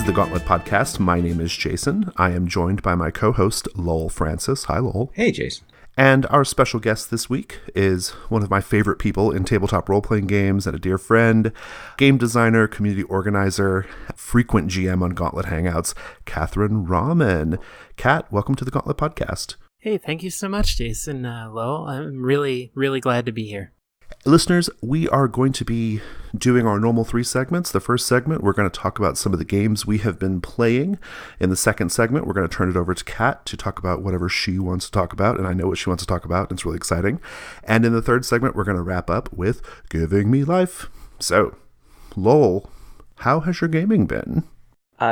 is the Gauntlet Podcast. My name is Jason. I am joined by my co-host, Lowell Francis. Hi, Lowell. Hey, Jason. And our special guest this week is one of my favorite people in tabletop role-playing games and a dear friend, game designer, community organizer, frequent GM on Gauntlet Hangouts, Catherine Ramen. Kat, welcome to the Gauntlet Podcast. Hey, thank you so much, Jason. Lowell, I'm really glad to be here. Listeners, we are going to be doing our normal 3 segments. The first segment, we're going to talk about some of the games we have been playing. In the second segment, we're going to turn it over to Kat to talk about whatever she wants to talk about, and I know what she wants to talk about, and it's really exciting. And in the third segment, we're going to wrap up with Giving Me Life. So, Lowell, how has your gaming been?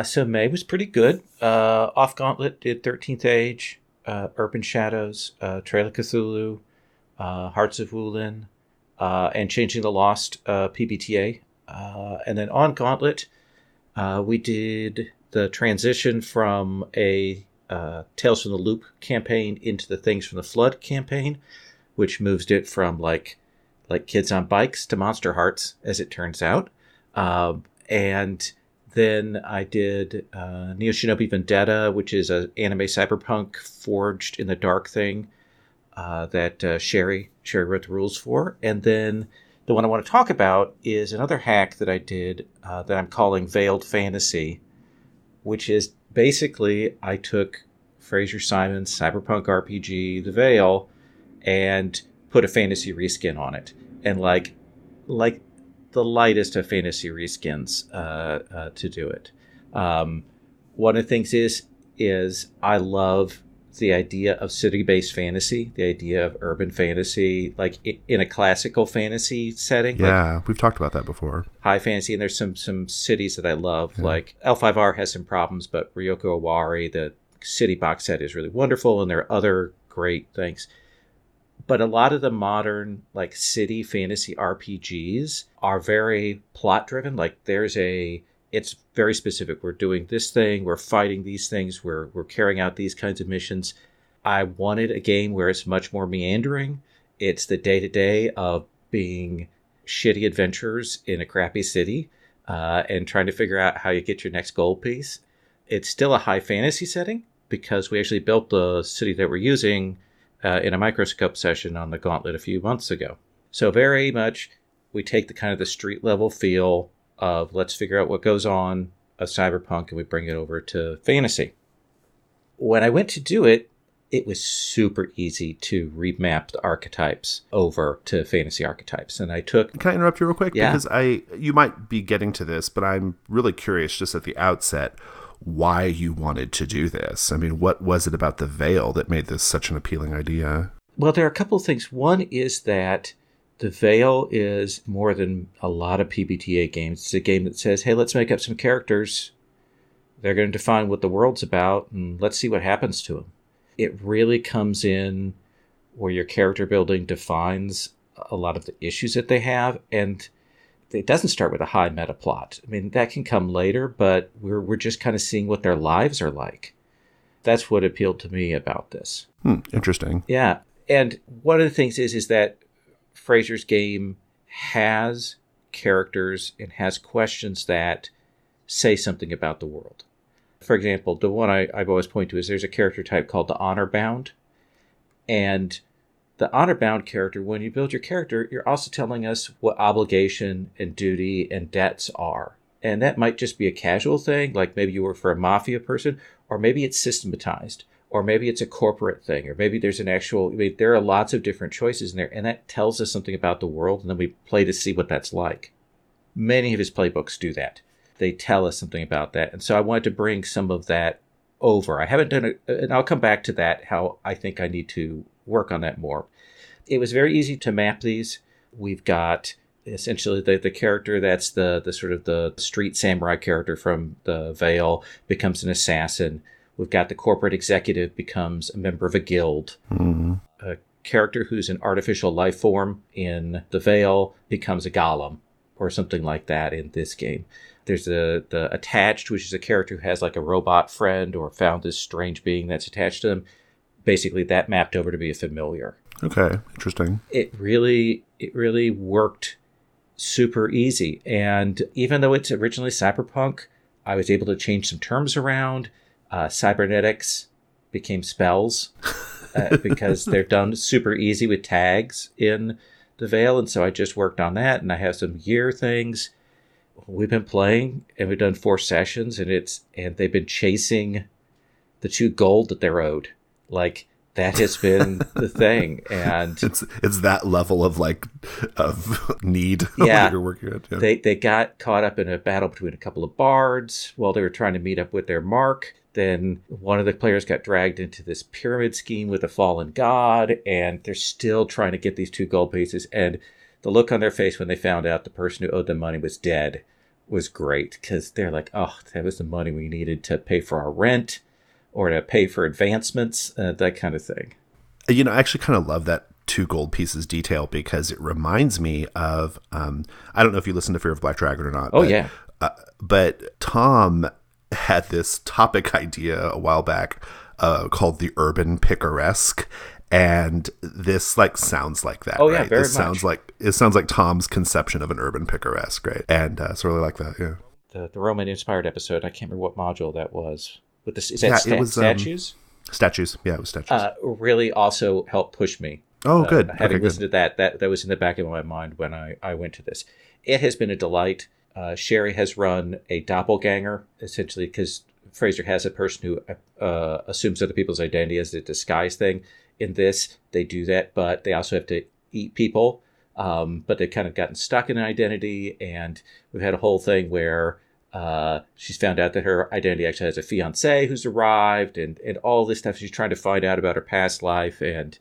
So May was pretty good. Off Gauntlet did 13th Age, Urban Shadows, Trail of Cthulhu, Hearts of Wulin, and Changing the Lost PBTA. And then on Gauntlet, we did the transition from a Tales from the Loop campaign into the Things from the Flood campaign, which moves it from like Kids on Bikes to Monster Hearts, as it turns out. And then I did Neo Shinobi Vendetta, which is an anime cyberpunk forged in the dark thing that Sherry wrote the rules for. And then the one I want to talk about is another hack that I did that I'm calling Veiled Fantasy, which is basically I took Fraser Simon's cyberpunk RPG, The Veil, and put a fantasy reskin on it. And like the lightest of fantasy reskins to do it. One of the things is I love the idea of city-based fantasy, the idea of urban fantasy, like in a classical fantasy setting. Yeah, like we've talked about that before. High fantasy, and there's some cities that I love. Yeah. Like L5R has some problems, but Ryoko Owari, the city box set, is really wonderful, and there are other great things. But a lot of the modern like city fantasy RPGs are very plot driven. Like it's very specific. We're doing this thing. We're fighting these things. We're carrying out these kinds of missions. I wanted a game where it's much more meandering. It's the day-to-day of being shitty adventurers in a crappy city and trying to figure out how you get your next gold piece. It's still a high fantasy setting because we actually built the city that we're using in a microscope session on the Gauntlet a few months ago. So very much we take the kind of the street level feel of let's figure out what goes on of cyberpunk and we bring it over to fantasy. When I went to do it, it was super easy to remap the archetypes over to fantasy archetypes. And I took... Can I interrupt you real quick? Yeah. Because you might be getting to this, but I'm really curious just at the outset why you wanted to do this. I mean, what was it about the Veil that made this such an appealing idea? Well, there are a couple of things. One is that the Veil is more than a lot of PBTA games. It's a game that says, hey, let's make up some characters. They're going to define what the world's about, and let's see what happens to them. It really comes in where your character building defines a lot of the issues that they have, and it doesn't start with a high meta plot. I mean, that can come later, but we're just kind of seeing what their lives are like. That's what appealed to me about this. Interesting. Yeah. And one of the things is that Fraser's game has characters and has questions that say something about the world. For example, the one I've always pointed to is there's a character type called the Honor Bound. And the Honor Bound character, when you build your character, you're also telling us what obligation and duty and debts are. And that might just be a casual thing, like maybe you work for a mafia person, or maybe it's systematized. Or maybe it's a corporate thing, or maybe there's an actual... I mean, there are lots of different choices in there, and that tells us something about the world, and then we play to see what that's like. Many of his playbooks do that. They tell us something about that, and so I wanted to bring some of that over. I haven't done it, and I'll come back to that, how I think I need to work on that more. It was very easy to map these. We've got essentially the character that's the sort of the street samurai character from the Veil becomes an assassin. We've got the corporate executive becomes a member of a guild. Mm-hmm. A character who's an artificial life form in the Veil becomes a golem or something like that in this game. There's the attached, which is a character who has like a robot friend or found this strange being that's attached to them. Basically, that mapped over to be a familiar. Okay, interesting. It really worked super easy. And even though it's originally cyberpunk, I was able to change some terms around. Cybernetics became spells because they're done super easy with tags in the Veil. And so I just worked on that. And I have some year things. We've been playing and we've done 4 sessions and they've been chasing the 2 gold that they're owed. Like, that has been the thing. And it's that level of need yeah, that you're working at. Yeah. They got caught up in a battle between a couple of bards while they were trying to meet up with their mark. Then one of the players got dragged into this pyramid scheme with a fallen god, and they're still trying to get these 2 gold pieces. And the look on their face when they found out the person who owed them money was dead was great, because they're like, oh, that was the money we needed to pay for our rent or to pay for advancements, that kind of thing. I actually kind of love that 2 gold pieces detail, because it reminds me of, I don't know if you listen to Fear of Black Dragon or not. Oh, yeah. But Tom had this topic idea a while back called the urban picaresque. And this sounds like that. Oh, right? yeah, very This much. sounds like Tom's conception of an urban picaresque, right? And so I really like that. Yeah. The Roman inspired episode, I can't remember what module that was. With the, it was statues? Statues. Yeah, it was statues. Really also helped push me. Oh, good. Having listened to that was in the back of my mind when I went to this. It has been a delight. Sherry has run a doppelganger, essentially, because Fraser has a person who assumes other people's identity as a disguise thing. In this, they do that, but they also have to eat people. But they've kind of gotten stuck in an identity, and we've had a whole thing where she's found out that her identity actually has a fiancé who's arrived, and all this stuff. She's trying to find out about her past life, and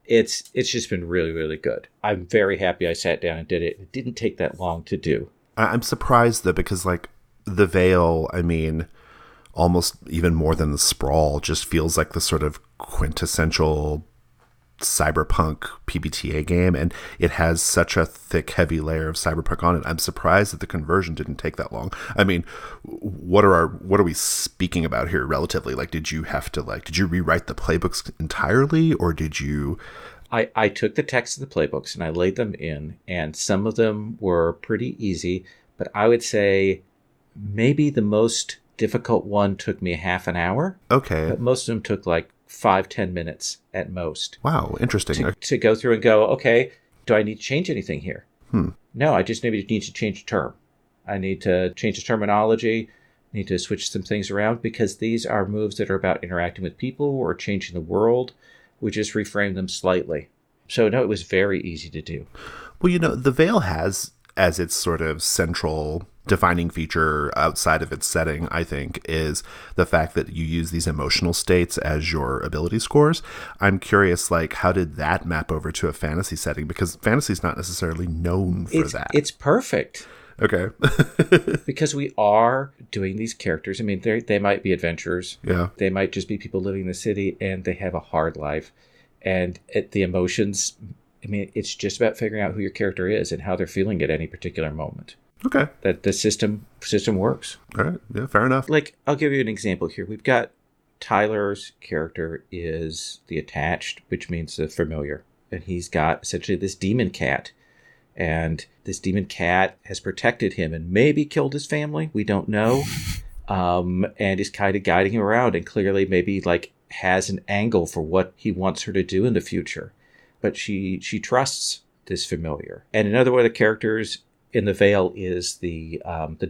it's just been really, really good. I'm very happy I sat down and did it. It didn't take that long to do. I'm surprised, though, because the Veil, almost even more than the Sprawl, just feels like the sort of quintessential cyberpunk PBTA game, and it has such a thick, heavy layer of cyberpunk on it. I'm surprised that the conversion didn't take that long. What are we speaking about here relatively? Did you rewrite the playbooks entirely, or did you? I took the text of the playbooks and I laid them in, and some of them were pretty easy, but I would say maybe the most difficult one took me half an hour. Okay. But most of them took 5-10 minutes at most. Wow, interesting. To go through and go, okay, do I need to change anything here? No, I just maybe need to change a term. I need to change the terminology, need to switch some things around, because these are moves that are about interacting with people or changing the world. We just reframe them slightly. So no, it was very easy to do. Well, the Veil has, as its sort of central defining feature outside of its setting, I think, is the fact that you use these emotional states as your ability scores. I'm curious, how did that map over to a fantasy setting? Because fantasy's not necessarily known for that. It's perfect. Okay. Because we are doing these characters. They might be adventurers. Yeah. They might just be people living in the city, and they have a hard life. And the emotions, it's just about figuring out who your character is and how they're feeling at any particular moment. Okay. That the system works. All right. Yeah, fair enough. I'll give you an example here. We've got Tyler's character is the attached, which means the familiar. And he's got essentially this demon cat. And this demon cat has protected him and maybe killed his family. We don't know. And is kind of guiding him around, and clearly maybe has an angle for what he wants her to do in the future. But she trusts this familiar. And another one of the characters in the Veil is the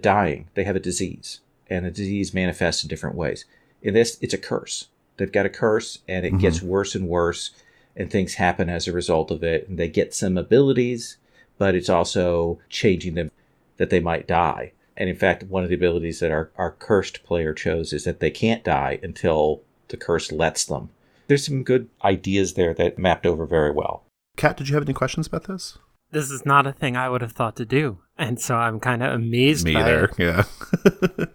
dying. They have a disease, and the disease manifests in different ways. In this, it's a curse. They've got a curse, and it gets worse and worse, and things happen as a result of it. And they get some abilities, but it's also changing them that they might die. And in fact, one of the abilities that our cursed player chose is that they can't die until the curse lets them. There's some good ideas there that mapped over very well. Kat, did you have any questions about this? This is not a thing I would have thought to do, and so I'm kind of amazed Me by either, it. yeah.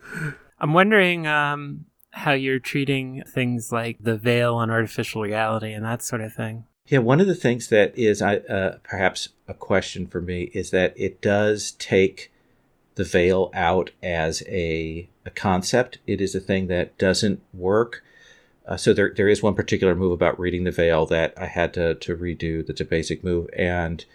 I'm wondering how you're treating things like the veil and artificial reality and that sort of thing. Yeah, one of the things that is perhaps a question for me is that it does take the veil out as a concept. It is a thing that doesn't work. So there is one particular move about reading the veil that I had to redo. That's a basic move, and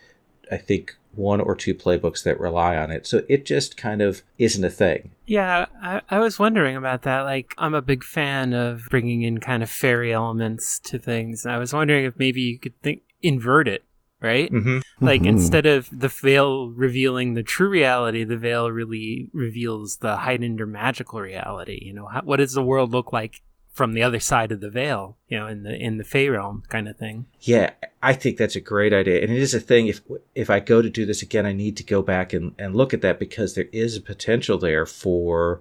I think one or two playbooks that rely on it. So it just kind of isn't a thing. Yeah, I was wondering about that. Like, I'm a big fan of bringing in kind of fairy elements to things. I was wondering if maybe you could invert it, right? Mm-hmm. Like, instead of the veil revealing the true reality, the veil really reveals the heightened or magical reality. You know, what does the world look like from the other side of the veil, you know, in the Fey realm kind of thing? Yeah, I think that's a great idea. And it is a thing, if I go to do this again, I need to go back and look at that, because there is a potential there for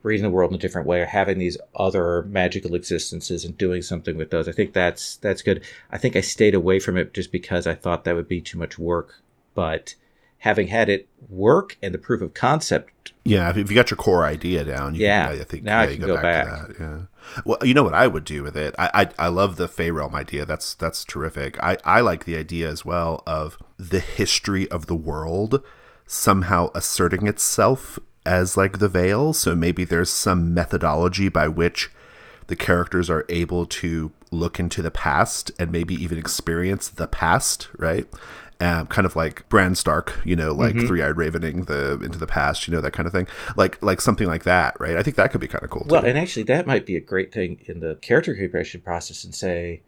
reading the world in a different way, or having these other magical existences and doing something with those. I think that's good. I think I stayed away from it just because I thought that would be too much work. But having had it work and the proof of concept. Yeah, if you got your core idea down, I think now I can go back to that. Yeah. Well, you know what I would do with it? I love the Fey Realm idea. That's terrific. I like the idea as well of the history of the world somehow asserting itself as like the veil. So maybe there's some methodology by which the characters are able to look into the past and maybe even experience the past, right? Kind of like Bran Stark, you know, like three-eyed ravening into the past, you know, that kind of thing. Like something like that, right? I think that could be kind of cool too. Well, and actually that might be a great thing in the character creation process, and say,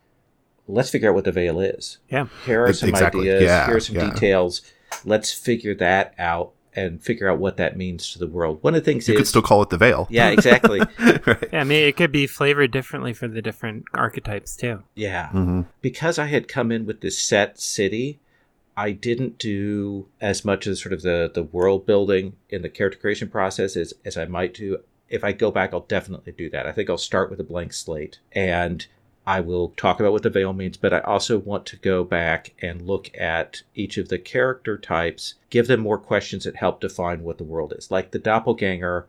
let's figure out what the veil is. Yeah. Here are some ideas, yeah, here are some details. Let's figure that out and figure out what that means to the world. One of the things you could still call it the veil. Yeah, exactly. Right. Yeah, I mean, it could be flavored differently for the different archetypes too. Yeah. Because I had come in with this set city, I didn't do as much as sort of the world building in the character creation process as I might do. If I go back, I'll definitely do that. I think I'll start with a blank slate, and I will talk about what the veil means, but I also want to go back and look at each of the character types, give them more questions that help define what the world is. Like the doppelganger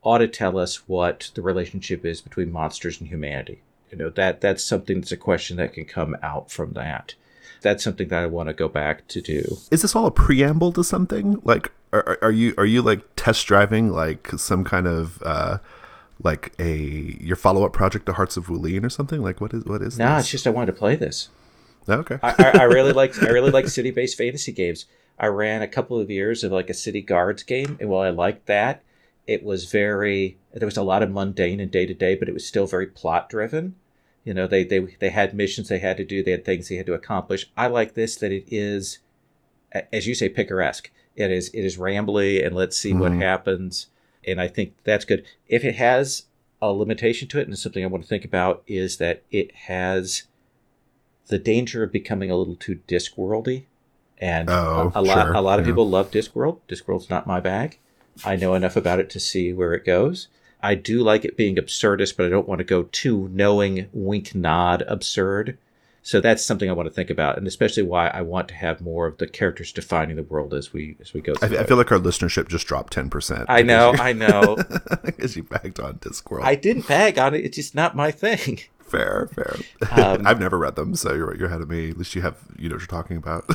ought to tell us what the relationship is between monsters and humanity. You know, that's something that's a question that can come out from that. That's something that I want to go back to do. Is this all a preamble to something? Like, are you like test driving like some kind of like your follow-up project to Hearts of Wulin or something? Like what is this? No, it's just I wanted to play this. Okay. I really like city-based fantasy games. I ran a couple of years of like a city guards game, and while I liked that, there was a lot of mundane and day-to-day, but it was still very plot-driven. You know, they had missions they had to do, they had things they had to accomplish. I like this, that it is, as you say, picaresque. It is rambly, and let's see what happens. And I think that's good. If it has a limitation to it, and it's something I want to think about, is that it has the danger of becoming a little too Discworldy. And a lot of people love Discworld. Discworld's not my bag. I know enough about it to see where it goes. I do like it being absurdist, but I don't want to go too knowing, wink, nod absurd. So that's something I want to think about, and especially why I want to have more of the characters defining the world as we go through. I feel like our listenership just dropped 10%. I know. Because you bagged on Discworld. I didn't bag on it. It's just not my thing. Fair. I've never read them, so you're ahead of me. At least you know what you're talking about.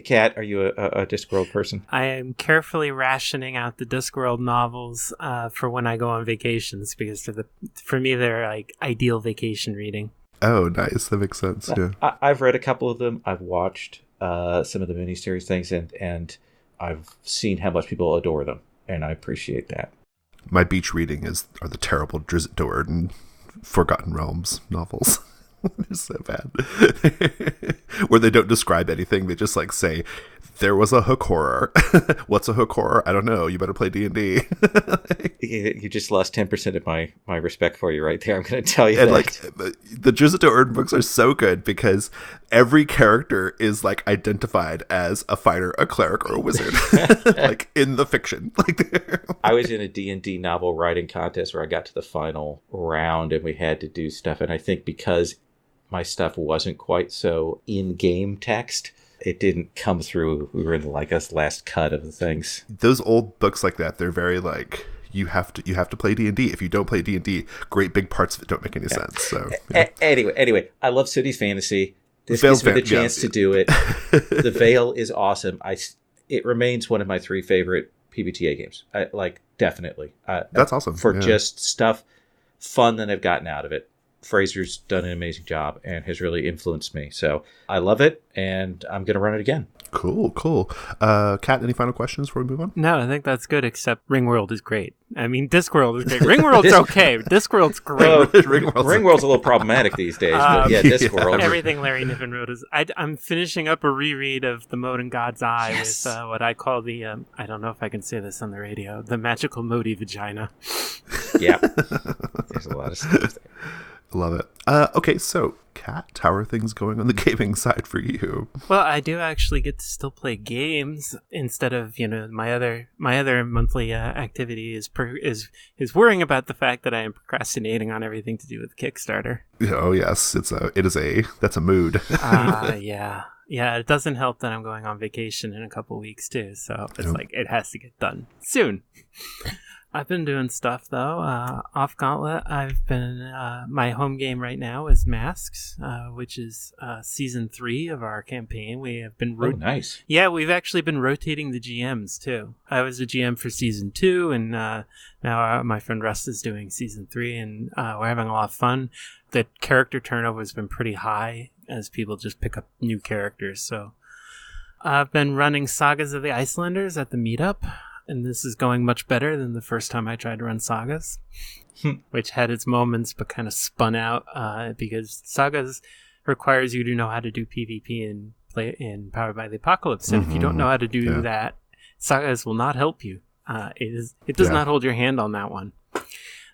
Kat, are you a Discworld person? I am carefully rationing out the Discworld novels for when I go on vacations, because for me they're like ideal vacation reading. Oh, nice. That makes sense. Yeah. I've read a couple of them. I've watched some of the miniseries things, and I've seen how much people adore them, and I appreciate that. My beach reading are the terrible Drizzt Do'Urden and Forgotten Realms novels. They're so bad. Where they don't describe anything. They just like say, there was a hook horror. What's a hook horror? I don't know. You better play D&D. You just lost 10% of my respect for you right there. I'm going to tell you and that. Like the Drizzt Do'Urden books are so good because every character is like identified as a fighter, a cleric, or a wizard. Like in the fiction. I was in a D&D novel writing contest where I got to the final round and we had to do stuff. And I think because my stuff wasn't quite so in-game text, it didn't come through. We were in like a last cut of the things. Those old books like that, they're very like, you have to play D&D. If you don't play D&D, great big parts of it don't make any sense. So yeah. Anyway, I love cities fantasy. This gives me the chance to do it. The Veil is awesome. It remains one of my 3 favorite PBTA games. Definitely. That's awesome. For just stuff fun that I've gotten out of it. Fraser's done an amazing job and has really influenced me. So I love it, and I'm going to run it again. Cool. Kat, any final questions before we move on? No, I think that's good, except Ringworld is great. I mean, Discworld is great. Ringworld's okay. Discworld's great. Ringworld's a little problematic these days, but yeah, Discworld. Everything Larry Niven wrote is... I'm finishing up a reread of The Mote in God's Eye with what I call the... I don't know if I can say this on the radio. The magical Modi vagina. Yeah. There's a lot of stuff there. Love it. Okay, so Kat, how are things going on the gaming side for you? Well, I do actually get to still play games instead of my other monthly activity is worrying about the fact that I am procrastinating on everything to do with Kickstarter. Oh yes, that's a mood. Yeah. It doesn't help that I'm going on vacation in a couple weeks too, so it's like it has to get done soon. I've been doing stuff though. Off Gauntlet, I've been my home game right now is Masks, which is season 3 of our campaign. We have been nice. Yeah, we've actually been rotating the GMs too. I was a GM for season 2, and now my friend Russ is doing season 3, and we're having a lot of fun. The character turnover has been pretty high as people just pick up new characters. So I've been running Sagas of the Icelanders at the meetup. And this is going much better than the first time I tried to run Sagas, which had its moments but kind of spun out because Sagas requires you to know how to do PvP and play in Powered by the Apocalypse. And if you don't know how to do that, Sagas will not help you. It does not hold your hand on that one.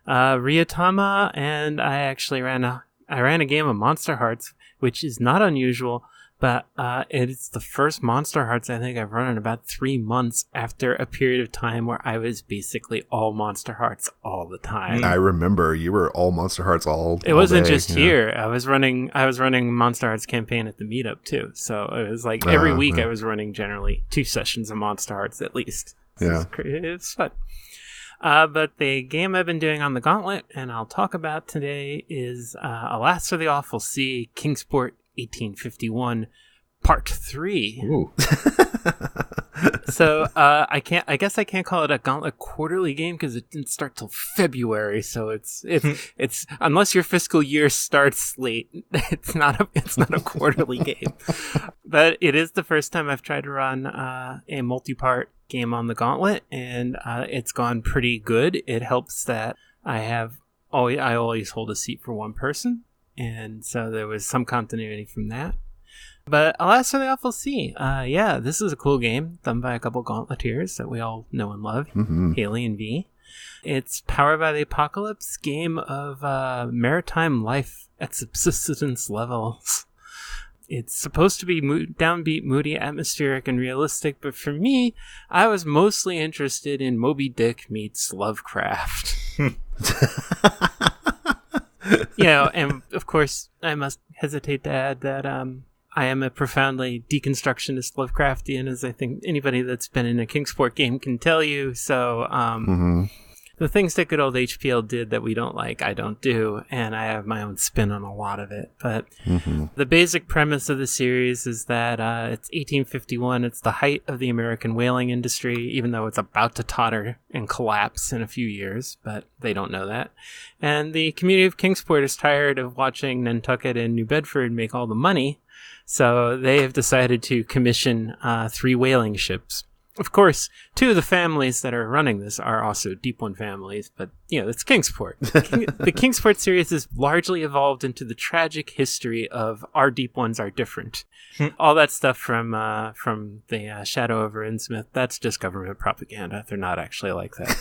Ryotama, and I actually ran a game of Monster Hearts, which is not unusual. But it's the first Monster Hearts I think I've run in about 3 months after a period of time where I was basically all Monster Hearts all the time. I remember you were all Monster Hearts all It wasn't day. just here. I was running Monster Hearts campaign at the meetup too. So it was like every week I was running generally 2 sessions of Monster Hearts at least. So it's fun. But the game I've been doing on the Gauntlet, and I'll talk about today, is Alas for the Awful Sea, Kingsport 1851 Part 3. Ooh. So I guess I can't call it a Gauntlet quarterly game because it didn't start till February. So it's unless your fiscal year starts late, it's not a quarterly game. But it is the first time I've tried to run a multi-part game on the Gauntlet, and it's gone pretty good. It helps that I always hold a seat for one person. And so there was some continuity from that. But Alas for the Awful Sea. This is a cool game done by a couple Gauntleteers that we all know and love, Haley and V. It's Powered by the Apocalypse, game of maritime life at subsistence levels. It's supposed to be downbeat, moody, atmospheric, and realistic, but for me, I was mostly interested in Moby Dick meets Lovecraft. And of course, I must hesitate to add that I am a profoundly deconstructionist Lovecraftian, as I think anybody that's been in a Kingsport game can tell you. So the things that good old HPL did that we don't like, I don't do, and I have my own spin on a lot of it. But the basic premise of the series is that it's 1851. It's the height of the American whaling industry, even though it's about to totter and collapse in a few years, but they don't know that. And the community of Kingsport is tired of watching Nantucket and New Bedford make all the money, so they have decided to commission 3 whaling ships. Of course, 2 of the families that are running this are also Deep One families, but, it's Kingsport. The Kingsport series has largely evolved into the tragic history of our Deep Ones are different. All that stuff from the Shadow over Innsmouth, that's just government propaganda. They're not actually like that.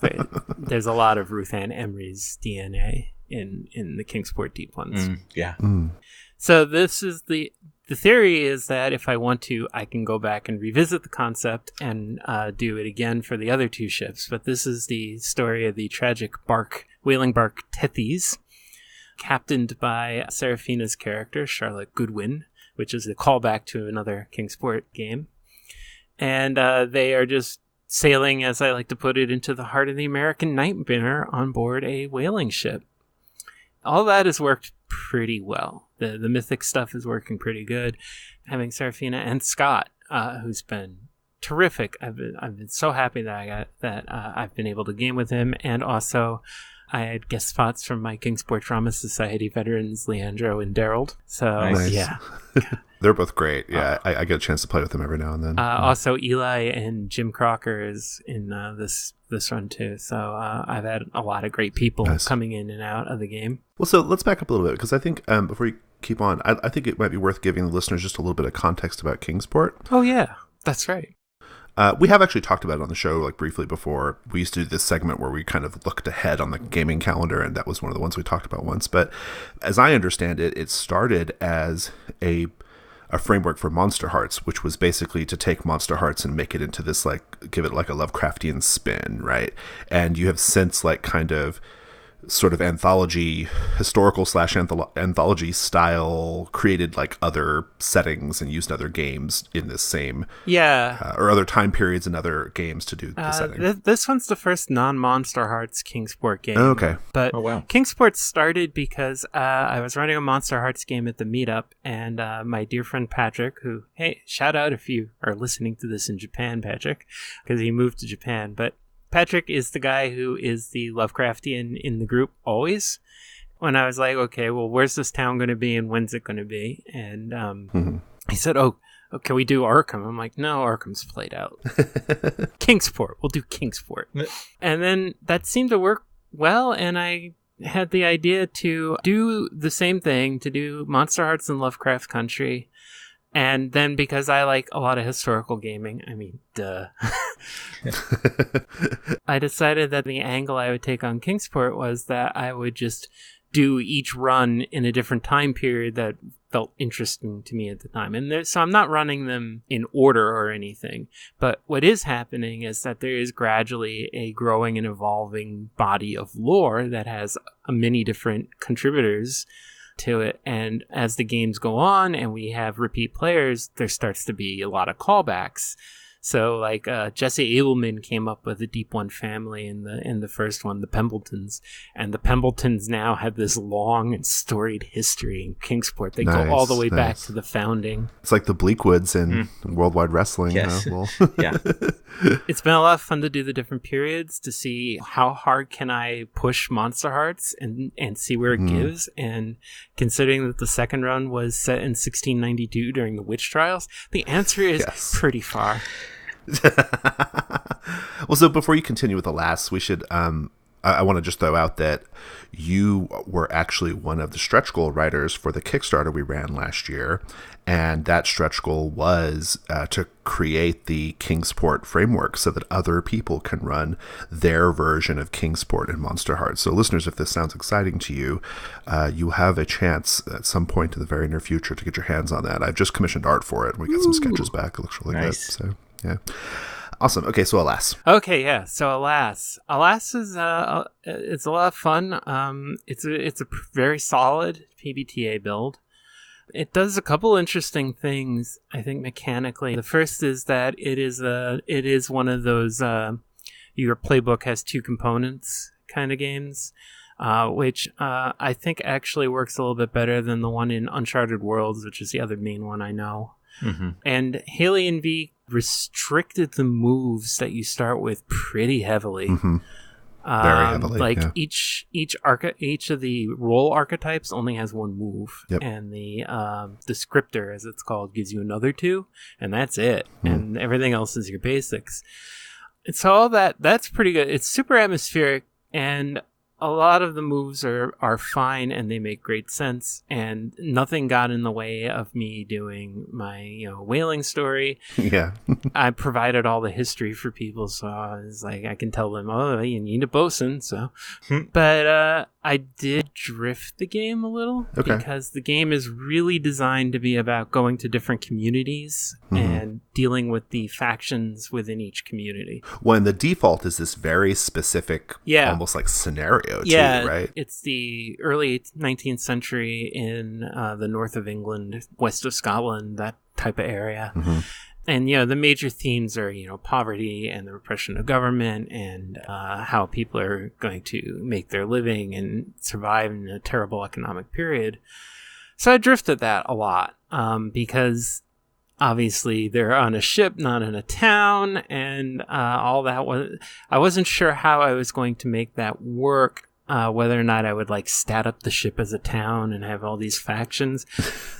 But there's a lot of Ruth Ann Emery's DNA in the Kingsport Deep Ones. So this is the theory is that if I want to, I can go back and revisit the concept and do it again for the other 2 ships. But this is the story of the tragic whaling bark Tethys, captained by Seraphina's character, Charlotte Goodwin, which is a callback to another Kingsport game. And they are just sailing, as I like to put it, into the heart of the American nightmare on board a whaling ship. All that has worked pretty well. The mythic stuff is working pretty good. Having Seraphina and Scott, who's been terrific. I've been so happy that I've been able to game with him, and also I had guest spots from my Kingsport Drama Society veterans, Leandro and Daryl. So nice. yeah, They're both great. Yeah, I get a chance to play with them every now and then. Also, Eli and Jim Crocker is in this run too. So I've had a lot of great people coming in and out of the game. Well, so let's back up a little bit, because I think before you keep on, I think it might be worth giving the listeners just a little bit of context about Kingsport. Oh, yeah. That's right. We have actually talked about it on the show briefly before. We used to do this segment where we kind of looked ahead on the gaming calendar, and that was one of the ones we talked about once. But as I understand it, it started as a framework for Monster Hearts, which was basically to take Monster Hearts and make it into this, give it like a Lovecraftian spin, right? And you have since kind of sort of historical / anthology style created other settings and used other games in this same or other time periods and other games to do the setting. This one's the first non-Monster Hearts Kingsport game. Oh, okay. But Kingsport started because I was running a Monster Hearts game at the meetup, and my dear friend Patrick, who, hey, shout out if you are listening to this in Japan, Patrick, because he moved to Japan, but Patrick is the guy who is the Lovecraftian in the group always. When I was like, okay, well, where's this town going to be and when's it going to be? And he said, oh, can we do Arkham? I'm like, no, Arkham's played out. Kingsport. We'll do Kingsport. And then that seemed to work well, and I had the idea to do the same thing, to do Monster Hearts in Lovecraft Country. And then because I like a lot of historical gaming, I mean, duh. I decided that the angle I would take on Kingsport was that I would just do each run in a different time period that felt interesting to me at the time. And so I'm not running them in order or anything. But what is happening is that there is gradually a growing and evolving body of lore that has many different contributors to it, and as the games go on and we have repeat players, there starts to be a lot of callbacks. So Jesse Abelman came up with the Deep One family in the first one, the Pembletons, and the Pembletons now have this long and storied history in Kingsport. They go all the way back to the founding. It's like the Bleakwoods in Worldwide Wrestling. Yes. Yeah. It's been a lot of fun to do the different periods to see how hard can I push Monster Hearts and see where it gives. And considering that the second run was set in 1692 during the witch trials, the answer is pretty far. Well, so before you continue with the last, we should I want to just throw out that you were actually one of the stretch goal writers for the Kickstarter we ran last year, and that stretch goal was to create the Kingsport framework so that other people can run their version of Kingsport in Monster Hearts. So listeners, if this sounds exciting to you, you have a chance at some point in the very near future to get your hands on that. I've just commissioned art for it. We got some sketches back. It looks really good. So yeah. Awesome. Okay, so Alas. Okay, yeah. So Alas is it's a lot of fun. It's a very solid PBTA build. It does a couple interesting things, I think, mechanically. The first is that it is one of those your playbook has two components kind of games, which I think actually works a little bit better than the one in Uncharted Worlds, which is the other main one I know. Mm-hmm. And Haley and V restricted the moves that you start with pretty heavily. Mm-hmm. Very heavily. Each of the role archetypes only has one move, and the descriptor, as it's called, gives you another two, and that's it. And everything else is your basics. And so all that's pretty good. It's super atmospheric, and a lot of the moves are fine, and they make great sense, and nothing got in the way of me doing my whaling story. Yeah. I provided all the history for people, so I was like, I can tell them, oh, you need a bosun. So, but I did drift the game a little because the game is really designed to be about going to different communities and dealing with the factions within each community. When the default is this very specific, almost like scenario too, right? It's the early 19th century in the north of England, west of Scotland, that type of area. And, the major themes are, poverty and the repression of government and how people are going to make their living and survive in a terrible economic period. So I drifted that a lot because obviously they're on a ship, not in a town, and all that. I wasn't sure how I was going to make that work whether or not I would like stat up the ship as a town and have all these factions.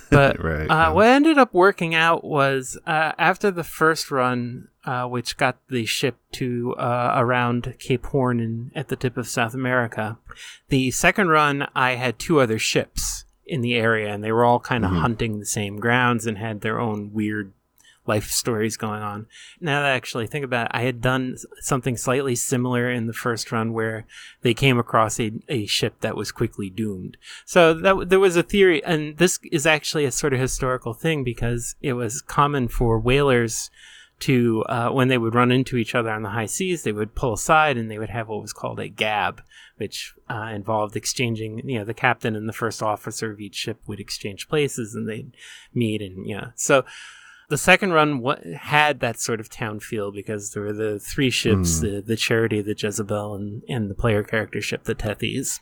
But what ended up working out was after the first run, which got the ship to around Cape Horn at the tip of South America, the second run I had 2 other ships in the area, and they were all kind of hunting the same grounds and had their own weird life stories going on. Now that I actually think about it, I had done something slightly similar in the first run where they came across a ship that was quickly doomed. So there was a theory, and this is actually a sort of historical thing because it was common for whalers to, when they would run into each other on the high seas, they would pull aside and they would have what was called a gab, which involved exchanging, the captain and the first officer of each ship would exchange places and they'd meet and, so the second run had that sort of town feel because there were the 3 ships, the Charity, the Jezebel, and the player character ship, the Tethys.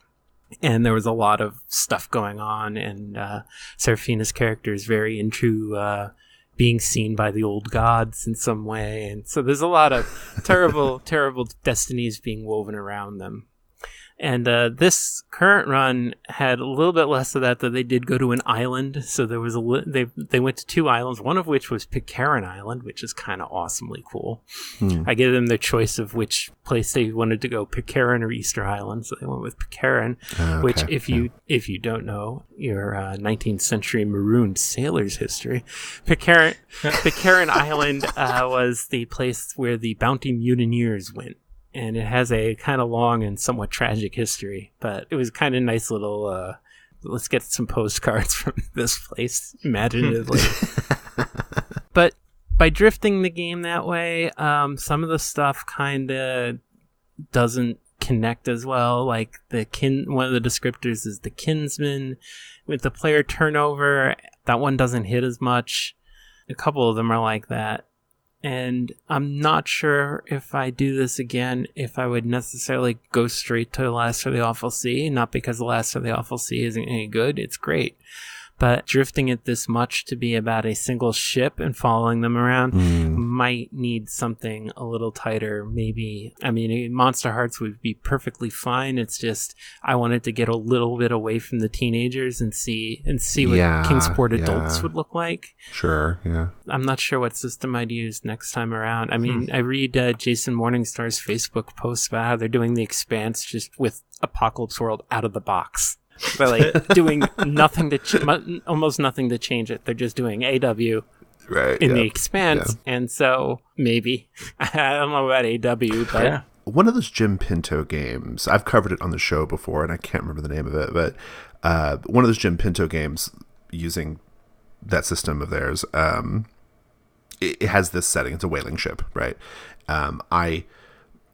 And there was a lot of stuff going on, and Seraphina's character is very into being seen by the old gods in some way. And so there's a lot of terrible, terrible destinies being woven around them. And this current run had a little bit less of that they did go to an island. So there was they went to 2 islands, one of which was Pitcairn Island, which is kind of awesomely cool. I gave them their choice of which place they wanted to go, Pitcairn or Easter Island. So they went with Pitcairn, which if you don't know your 19th century marooned sailors history, Pitcairn Island was the place where the bounty mutineers went. And it has a kind of long and somewhat tragic history, but it was kind of nice little, let's get some postcards from this place, imaginatively. But by drifting the game that way, some of the stuff kind of doesn't connect as well. Like one of the descriptors is the kinsman. With the player turnover, that one doesn't hit as much. A couple of them are like that. And I'm not sure if I do this again, if I would necessarily go straight to Last of the Awful Sea. Not because The Last of the Awful Sea isn't any good, it's great. But drifting it this much to be about a single ship and following them around might need something a little tighter. Maybe, Monster Hearts would be perfectly fine. It's just, I wanted to get a little bit away from the teenagers and see what Kingsport adults would look like. Sure, yeah. I'm not sure what system I'd use next time around. I read Jason Morningstar's Facebook post about how they're doing The Expanse just with Apocalypse World out of the box. They're doing almost nothing to change it. They're just doing AW in The Expanse. And so maybe, I don't know about AW, but one of those Jim Pinto games, I've covered it on the show before and I can't remember the name of it, but one of those Jim Pinto games using that system of theirs, it has this setting. It's a whaling ship, right?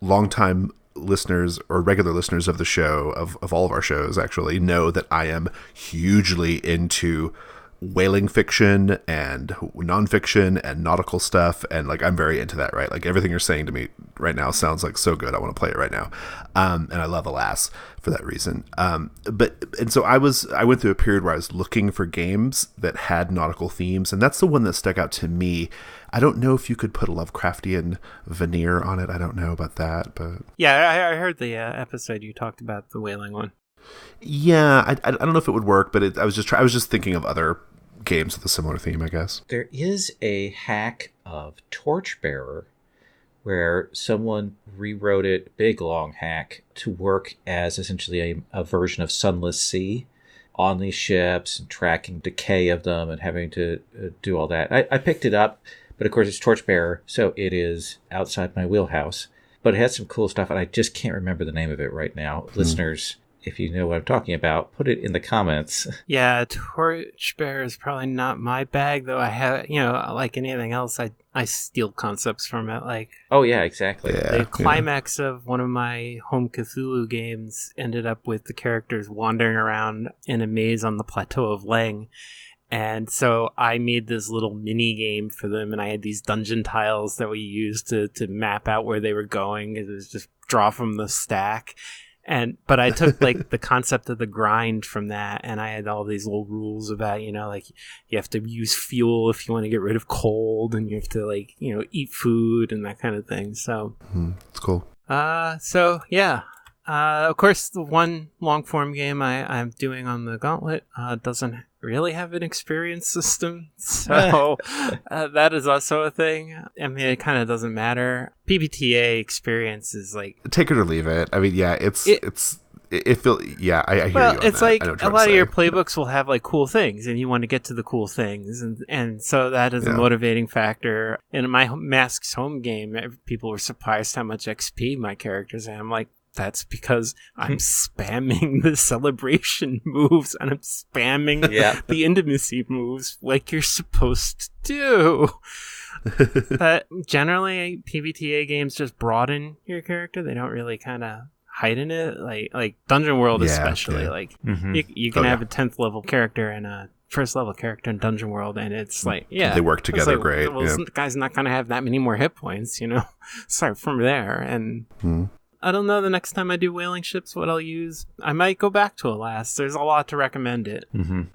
Longtime listeners or regular listeners of the show, of all of our shows actually, know that I am hugely into whaling fiction and nonfiction and nautical stuff, and I'm very into that, right? Everything you're saying to me right now sounds so good. I want to play it right now, and I love Alas for that reason. So I went through a period where I was looking for games that had nautical themes, and that's the one that stuck out to me. I don't know if you could put a Lovecraftian veneer on it. I don't know about that, but yeah, I heard the episode you talked about, the whaling one. Yeah, I don't know if it would work, but I was just thinking of other games with a similar theme, I guess. There is a hack of Torchbearer where someone rewrote it, big long hack, to work as essentially a version of Sunless Sea on these ships and tracking decay of them and having to do all that. I picked it up, but of course it's Torchbearer, so it is outside my wheelhouse. But it has some cool stuff, and I just can't remember the name of it right now. Listeners, if you know what I'm talking about, put it in the comments. Yeah, Torchbearer is probably not my bag, though. I have, like anything else, I steal concepts from it. Oh yeah, exactly. The climax of one of my home Cthulhu games ended up with the characters wandering around in a maze on the plateau of Leng. And so I made this little mini game for them, and I had these dungeon tiles that we used to map out where they were going. It was just draw from the stack. But I took the concept of the grind from that, and I had all these little rules about, you have to use fuel if you want to get rid of cold, and you have to eat food and that kind of thing. So it's cool. So yeah, Of course, the one long-form game I'm doing on the Gauntlet doesn't really have an experience system, so that is also a thing. I mean, it kind of doesn't matter. PBTA experience is like... Take it or leave it. I mean, yeah, I hear you. Well, it's like a lot of your playbooks will have like cool things, and you want to get to the cool things, and so that is a motivating factor. In my Masks home game, people were surprised how much XP my characters have. I'm like, that's because I'm spamming the celebration moves, and I'm spamming the intimacy moves like you're supposed to do. But generally, PBTA games just broaden your character. They don't really kind of heighten it. Like Dungeon World especially. Like you can have a 10th level character and a first level character in Dungeon World, and it's like, they work together great. Well, the guy's not going to have that many more hit points, Start from there. And I don't know the next time I do Whaling Ships what I'll use. I might go back to Alas. There's a lot to recommend it.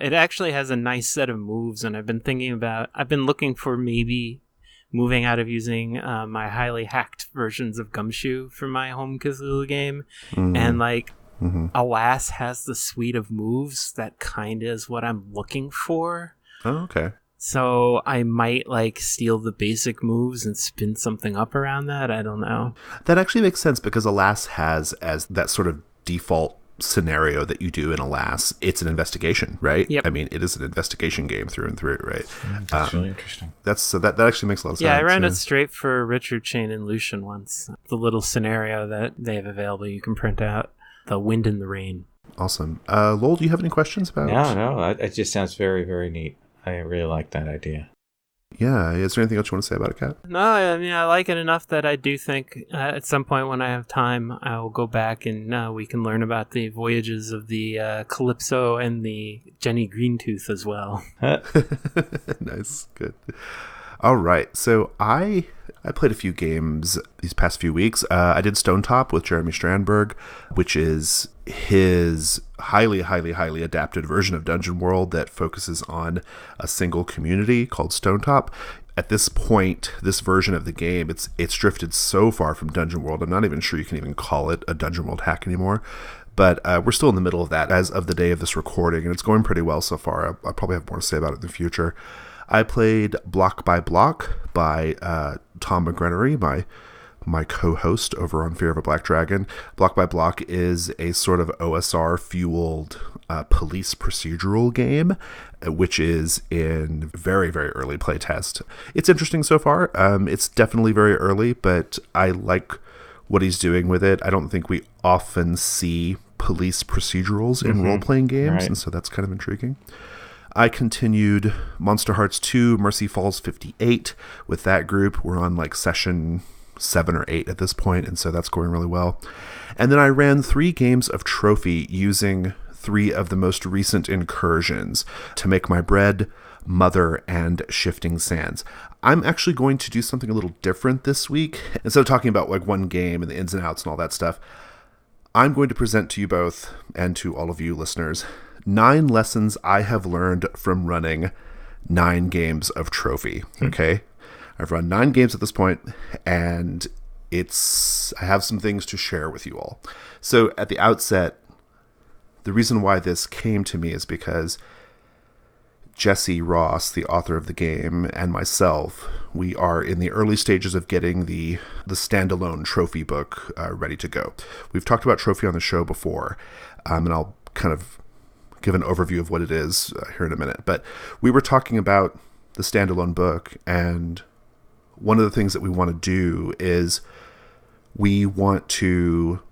It actually has a nice set of moves, and I've been looking for maybe moving out of using my highly hacked versions of Gumshoe for my home Cthulhu game. And Alas has the suite of moves that kind of is what I'm looking for. Oh, okay. So I might steal the basic moves and spin something up around that. I don't know. That actually makes sense because Alas has as that sort of default scenario that you do in Alas, it's an investigation, right? Yep. I mean, it is an investigation game through and through, right? That's really interesting. That actually makes a lot of sense. Yeah, I ran it straight for Richard Chain and Lucian once. The little scenario that they have available you can print out. The Wind and the Rain. Awesome. Lowell, do you have any questions about it? No. It just sounds very, very neat. I really like that idea. Yeah. Is there anything else you want to say about it, Kat? No, I mean, I like it enough that I do think at some point when I have time, I will go back and we can learn about the voyages of the Calypso and the Jenny Greentooth as well. Nice. Good. All right. So I played a few games these past few weeks. I did Stone Top with Jeremy Strandberg, which is his highly, highly, highly adapted version of Dungeon World that focuses on a single community called Stone Top. At this point, this version of the game, it's drifted so far from Dungeon World, I'm not even sure you can even call it a Dungeon World hack anymore. But we're still in the middle of that as of the day of this recording, and it's going pretty well so far. I'll probably have more to say about it in the future. I played Block by Block by Tom McGrenery, my co-host over on Fear of a Black Dragon. Block by Block is a sort of OSR-fueled police procedural game, which is in very, very early playtest. It's interesting so far. It's definitely very early, but I like what he's doing with it. I don't think we often see police procedurals in role-playing games, right. And so that's kind of intriguing. I continued Monster Hearts 2 Mercy Falls 58 with that group. We're on session 7 or 8 at this point, and so that's going really well. And then I ran 3 games of Trophy using 3 of the most recent incursions to make my bread, Mother, and Shifting Sands. I'm actually going to do something a little different this week. Instead of talking about one game and the ins and outs and all that stuff, I'm going to present to you both and to all of you listeners 9 lessons I have learned from running 9 games of Trophy. Okay? I've run 9 games at this point, and I have some things to share with you all. So at the outset, the reason why this came to me is because Jesse Ross, the author of the game, and myself, we are in the early stages of getting the standalone Trophy book ready to go. We've talked about Trophy on the show before, and I'll kind of give an overview of what it is here in a minute. But we were talking about the standalone book, and one of the things that we want to do is we want to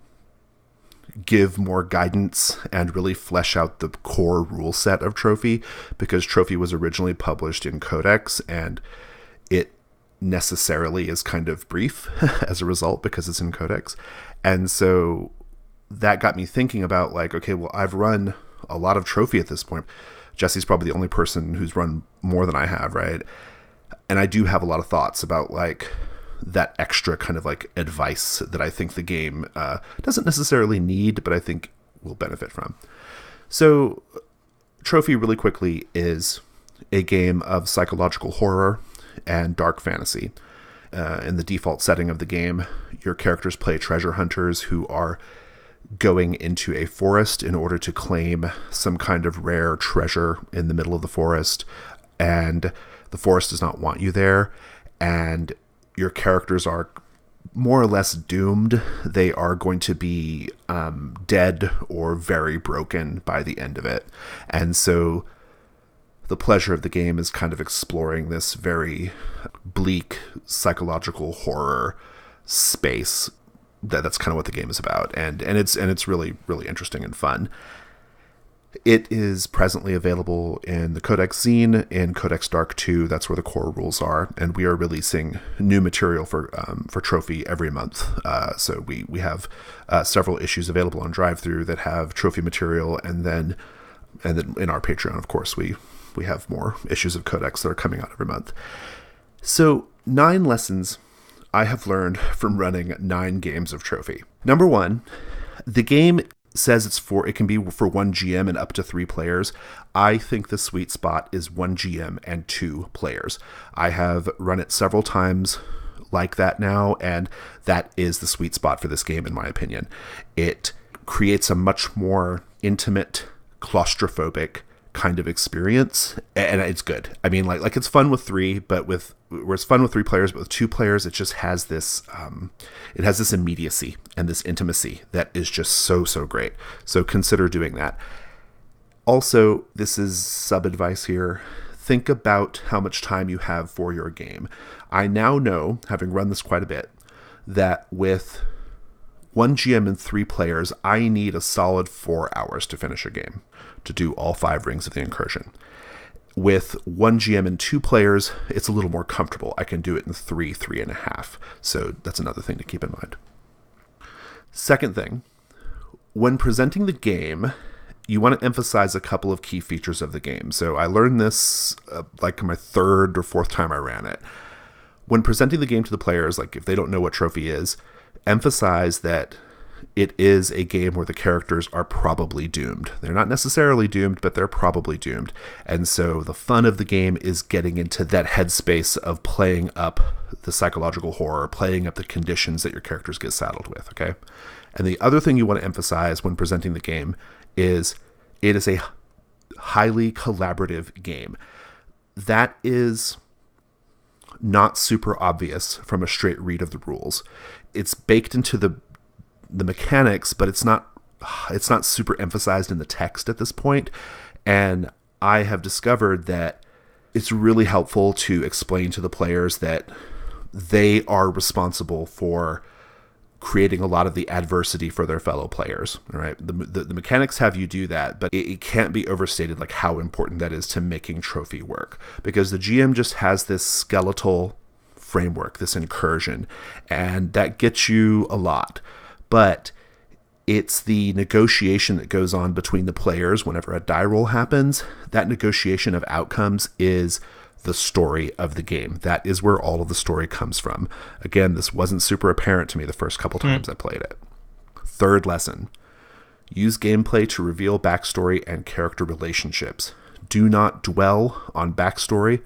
give more guidance and really flesh out the core rule set of Trophy, because Trophy was originally published in Codex, and it necessarily is kind of brief as a result because it's in Codex. And so that got me thinking about okay, well, I've run a lot of Trophy at this point. Jesse's probably the only person who's run more than I have, right? And I do have a lot of thoughts about that extra kind of advice that I think the game doesn't necessarily need, but I think will benefit from. So Trophy, really quickly, is a game of psychological horror and dark fantasy. In the default setting of the game, your characters play treasure hunters who are going into a forest in order to claim some kind of rare treasure in the middle of the forest, and the forest does not want you there, and your characters are more or less doomed. They are going to be dead or very broken by the end of it. And so the pleasure of the game is kind of exploring this very bleak psychological horror space. That's kind of what the game is about, and it's really, really interesting and fun. It is presently available in the Codex Zine, in Codex Dark 2. That's where the core rules are, and we are releasing new material for Trophy every month. So we have several issues available on Drive-Thru that have Trophy material, and then in our Patreon, of course, we have more issues of Codex that are coming out every month. So 9 lessons I have learned from running 9 games of Trophy. Number 1, the game says it can be for 1 GM and up to 3 players. I think the sweet spot is 1 GM and 2 players. I have run it several times like that now, and that is the sweet spot for this game, in my opinion. It creates a much more intimate, claustrophobic kind of experience, and it's good. I mean, like it's fun with 3, but where it's fun with 3 players, but with 2 players, it just has this immediacy and this intimacy that is just so great. So consider doing that. Also, this is sub advice here. Think about how much time you have for your game. I now know, having run this quite a bit, that with 1 GM and 3 players, I need a solid 4 hours to finish a game, to do all 5 rings of the incursion. With 1 GM and 2 players, it's a little more comfortable. I can do it in 3.5. So that's another thing to keep in mind. Second thing, when presenting the game, you want to emphasize a couple of key features of the game. So I learned this like my 3rd or 4th time I ran it. When presenting the game to the players, like if they don't know what Trophy is, emphasize that it is a game where the characters are probably doomed. They're not necessarily doomed, but they're probably doomed. And so the fun of the game is getting into that headspace of playing up the psychological horror, playing up the conditions that your characters get saddled with, okay? And the other thing you want to emphasize when presenting the game is it is a highly collaborative game. That is not super obvious from a straight read of the rules. It's baked into the mechanics, but it's not super emphasized in the text at this point. And I have discovered that it's really helpful to explain to the players that they are responsible for creating a lot of the adversity for their fellow players. All right, the mechanics have you do that, but it can't be overstated like how important that is to making Trophy work, because the GM just has this skeletal framework, this incursion, and that gets you a lot. But it's the negotiation that goes on between the players whenever a die roll happens. That negotiation of outcomes is the story of the game. That is where all of the story comes from. Again, this wasn't super apparent to me the first couple times I played it. Third lesson, use gameplay to reveal backstory and character relationships. Do not dwell on backstory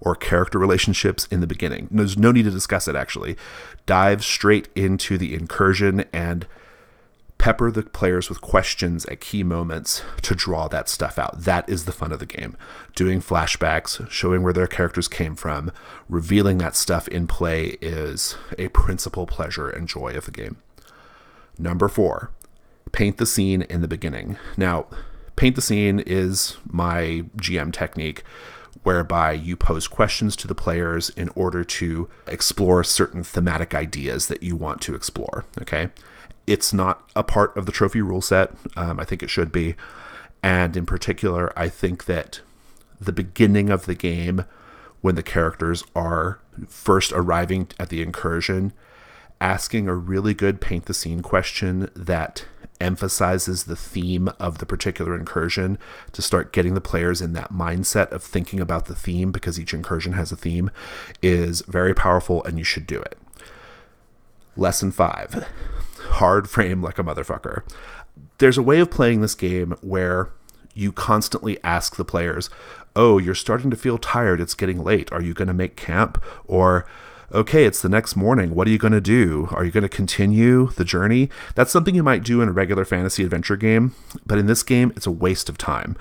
or character relationships in the beginning. There's no need to discuss it, actually. Dive straight into the incursion and pepper the players with questions at key moments to draw that stuff out. That is the fun of the game. Doing flashbacks, showing where their characters came from, revealing that stuff in play is a principal pleasure and joy of the game. Number 4, paint the scene in the beginning. Now, paint the scene is my GM technique, whereby you pose questions to the players in order to explore certain thematic ideas that you want to explore, okay? It's not a part of the Trophy rule set. I think it should be. And in particular, I think that the beginning of the game, when the characters are first arriving at the incursion, asking a really good paint the scene question that emphasizes the theme of the particular incursion to start getting the players in that mindset of thinking about the theme, because each incursion has a theme, is very powerful, and you should do it. Lesson 5, hard frame like a motherfucker. There's a way of playing this game where you constantly ask the players, oh, you're starting to feel tired, it's getting late, are you going to make camp? Or, Okay, it's the next morning. What are you going to do? Are you going to continue the journey? That's something you might do in a regular fantasy adventure game, but in this game, it's a waste of time.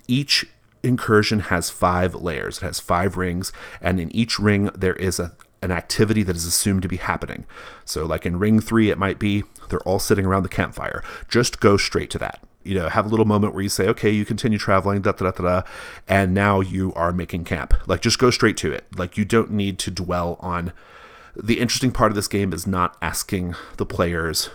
Each incursion has 5 layers. It has 5 rings, and in each ring, there is an activity that is assumed to be happening. So like in ring 3, it might be they're all sitting around the campfire. Just go straight to that. Have a little moment where you say, okay, you continue traveling, and now you are making camp. Like, just go straight to it. Like, you don't need to dwell on. The interesting part of this game is not asking the players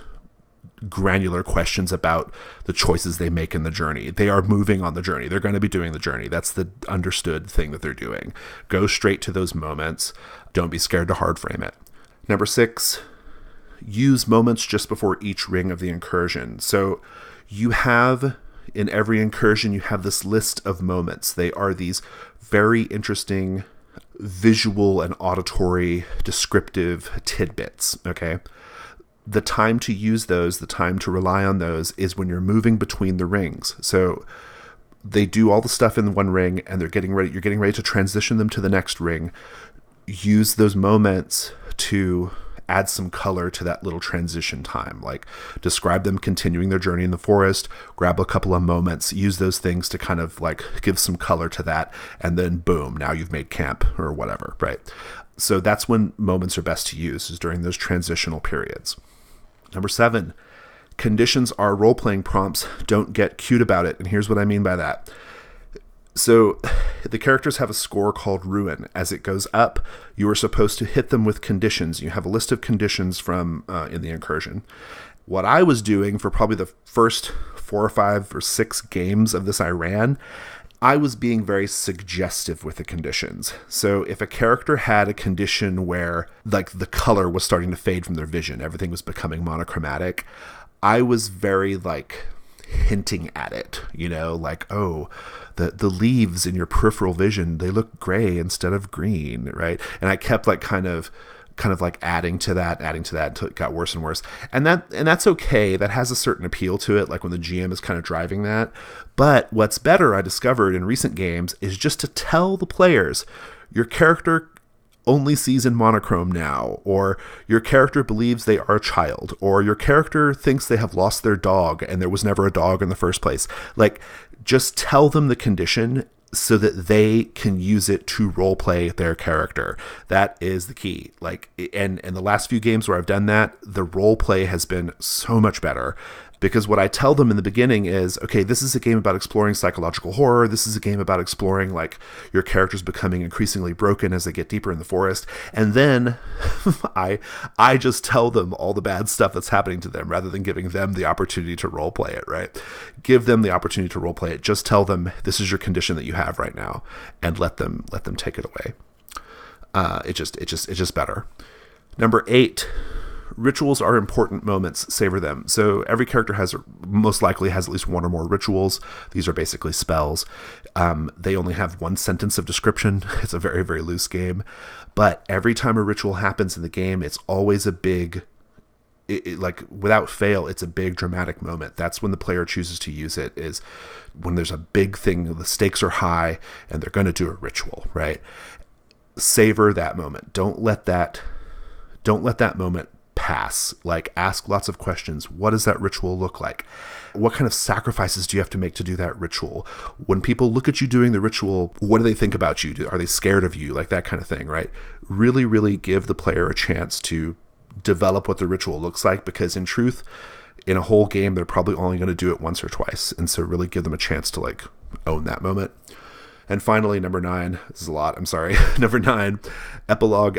granular questions about the choices they make in the journey. They are moving on the journey. They're going to be doing the journey. That's the understood thing that they're doing. Go straight to those moments. Don't be scared to hard frame it. Number 6, use moments just before each ring of the incursion. So you have, in every incursion, you have this list of moments. They are these very interesting visual and auditory descriptive tidbits, okay? The time to use those, the time to rely on those is when you're moving between the rings. So they do all the stuff in one ring and you're getting ready to transition them to the next ring. Use those moments to add some color to that little transition time. Like, describe them continuing their journey in the forest, grab a couple of moments, use those things to kind of like give some color to that, and then boom, now you've made camp or whatever, right? So that's when moments are best to use, is during those transitional periods. Number 7, conditions are role-playing prompts. Don't get cute about it. And here's what I mean by that. So the characters have a score called Ruin. As it goes up, you are supposed to hit them with conditions. You have a list of conditions from in the incursion. What I was doing for probably the first 4 or 5 or 6 games of this I ran, I was being very suggestive with the conditions. So if a character had a condition where like the color was starting to fade from their vision, everything was becoming monochromatic, I was very like hinting at it, like, oh, the leaves in your peripheral vision, they look gray instead of green, right? And I kept like kind of like adding to that until it got worse and worse. And that's okay. That has a certain appeal to it, like when the GM is kind of driving that. But what's better, I discovered in recent games, is just to tell the players, your character only sees in monochrome now, or your character believes they are a child, or your character thinks they have lost their dog and there was never a dog in the first place. Like, just tell them the condition so that they can use it to roleplay their character. That is the key. Like, and in the last few games where I've done that, the roleplay has been so much better. Because what I tell them in the beginning is, okay, this is a game about exploring psychological horror. This is a game about exploring, like, your characters becoming increasingly broken as they get deeper in the forest. And then I just tell them all the bad stuff that's happening to them rather than giving them the opportunity to roleplay it, right? Give them the opportunity to roleplay it. Just tell them this is your condition that you have right now, and let them take it away. It's just better. Number 8. Rituals are important moments. Savor them. So every character most likely has at least 1 or more rituals. These are basically spells. They only have 1 sentence of description. It's a very, very loose game. But every time a ritual happens in the game, it's always a big, like without fail, it's a big dramatic moment. That's when the player chooses to use it, is when there's a big thing, the stakes are high, and they're going to do a ritual, right? Savor that moment. Don't let that moment pass. Like, ask lots of questions. What does that ritual look like? What kind of sacrifices do you have to make to do that ritual? When people look at you doing the ritual, what do they think about you? Are they scared of you? Like that kind of thing, right? Really, really give the player a chance to develop what the ritual looks like, because in truth, in a whole game, they're probably only going to do it once or twice. And so really give them a chance to like own that moment. And finally, number 9, this is a lot, I'm sorry. Number 9, epilogue.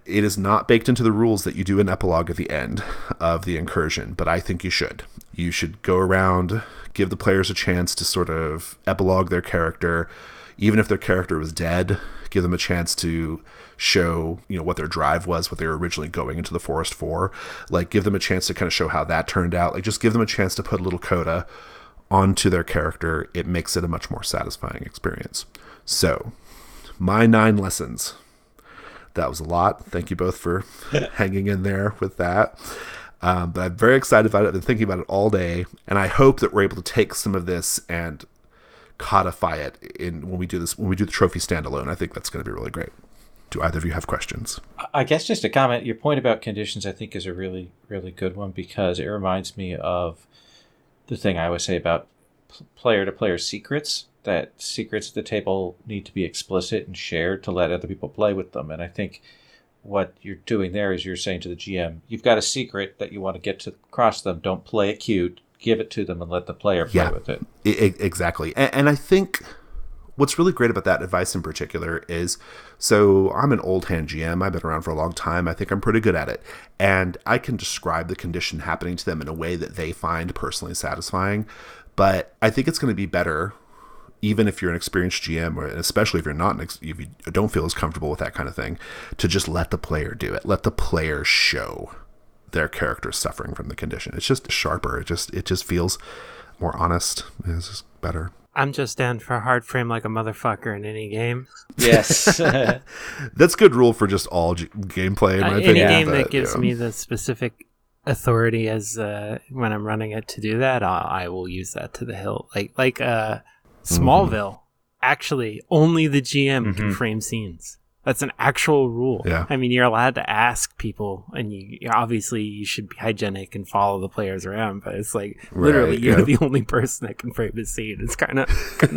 It is not baked into the rules that you do an epilogue at the end of the incursion, but I think you should. You should go around, give the players a chance to sort of epilogue their character. Even if their character was dead, give them a chance to show, what their drive was, what they were originally going into the forest for. Like, give them a chance to kind of show how that turned out. Like, just give them a chance to put a little coda onto their character. It makes it a much more satisfying experience. So, my 9 lessons. That was a lot. Thank you both for hanging in there with that. But I'm very excited about it. I've been thinking about it all day, and I hope that we're able to take some of this and codify it in when we do the trophy standalone. I think that's going to be really great. Do either of you have questions? I guess just a comment. Your point about conditions, I think, is a really, really good one, because it reminds me of the thing I always say about player-to-player secrets, that secrets at the table need to be explicit and shared to let other people play with them. And I think what you're doing there is you're saying to the GM, you've got a secret that you want to get to across them. Don't play it cute. Give it to them and let the player play with it. Exactly. And I think what's really great about that advice in particular is, so I'm an old hand GM. I've been around for a long time. I think I'm pretty good at it. And I can describe the condition happening to them in a way that they find personally satisfying. But I think it's going to be better, even if you're an experienced GM, or especially if you're not, if you don't feel as comfortable with that kind of thing, to just let the player do it. Let the player show their character suffering from the condition. It's just sharper. It just feels more honest. It's just better. I'm just down for a hard frame like a motherfucker in any game. Yes. That's good rule for just all gameplay, in my opinion. Any game that gives me the specific authority as when I'm running it to do that, I will use that to the hilt. Like Smallville, actually, only the GM can frame scenes. That's an actual rule. Yeah. I mean, you're allowed to ask people, and obviously you should be hygienic and follow the players around. But it's like literally you're the only person that can frame the scene. It's kind of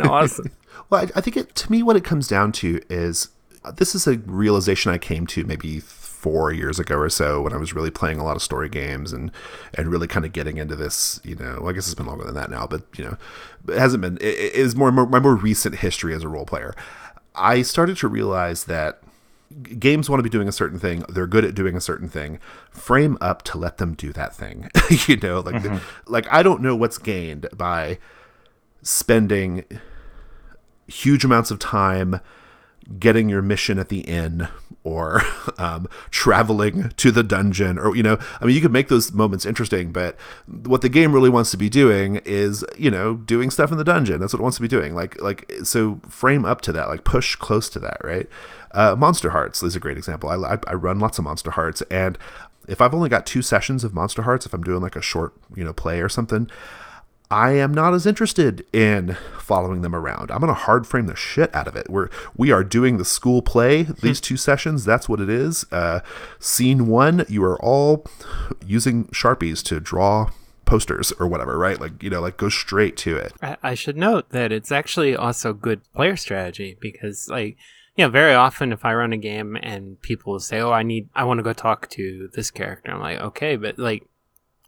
awesome. Well, I think to me what it comes down to is, this is a realization I came to maybe 4 years ago or so, when I was really playing a lot of story games and really kind of getting into this, well, I guess it's been longer than that now, but it hasn't been. It is my more recent history as a role player. I started to realize that games want to be doing a certain thing. They're good at doing a certain thing. Frame up to let them do that thing. Like I don't know what's gained by spending huge amounts of time getting your mission at the inn, or traveling to the dungeon, or you could make those moments interesting, but what the game really wants to be doing is doing stuff in the dungeon. That's what it wants to be doing. So frame up to that, like push close to that, right? Monster Hearts is a great example. I run lots of Monster Hearts, and if I've only got 2 sessions of Monster Hearts, if I'm doing like a short play or something, I am not as interested in following them around. I'm going to hard frame the shit out of it. We are doing the school play, these 2 sessions. That's what it is. Scene 1, you are all using Sharpies to draw posters or whatever, right? Like go straight to it. I should note that it's actually also good player strategy, because very often if I run a game and people will say, oh, I want to go talk to this character. I'm like, okay, but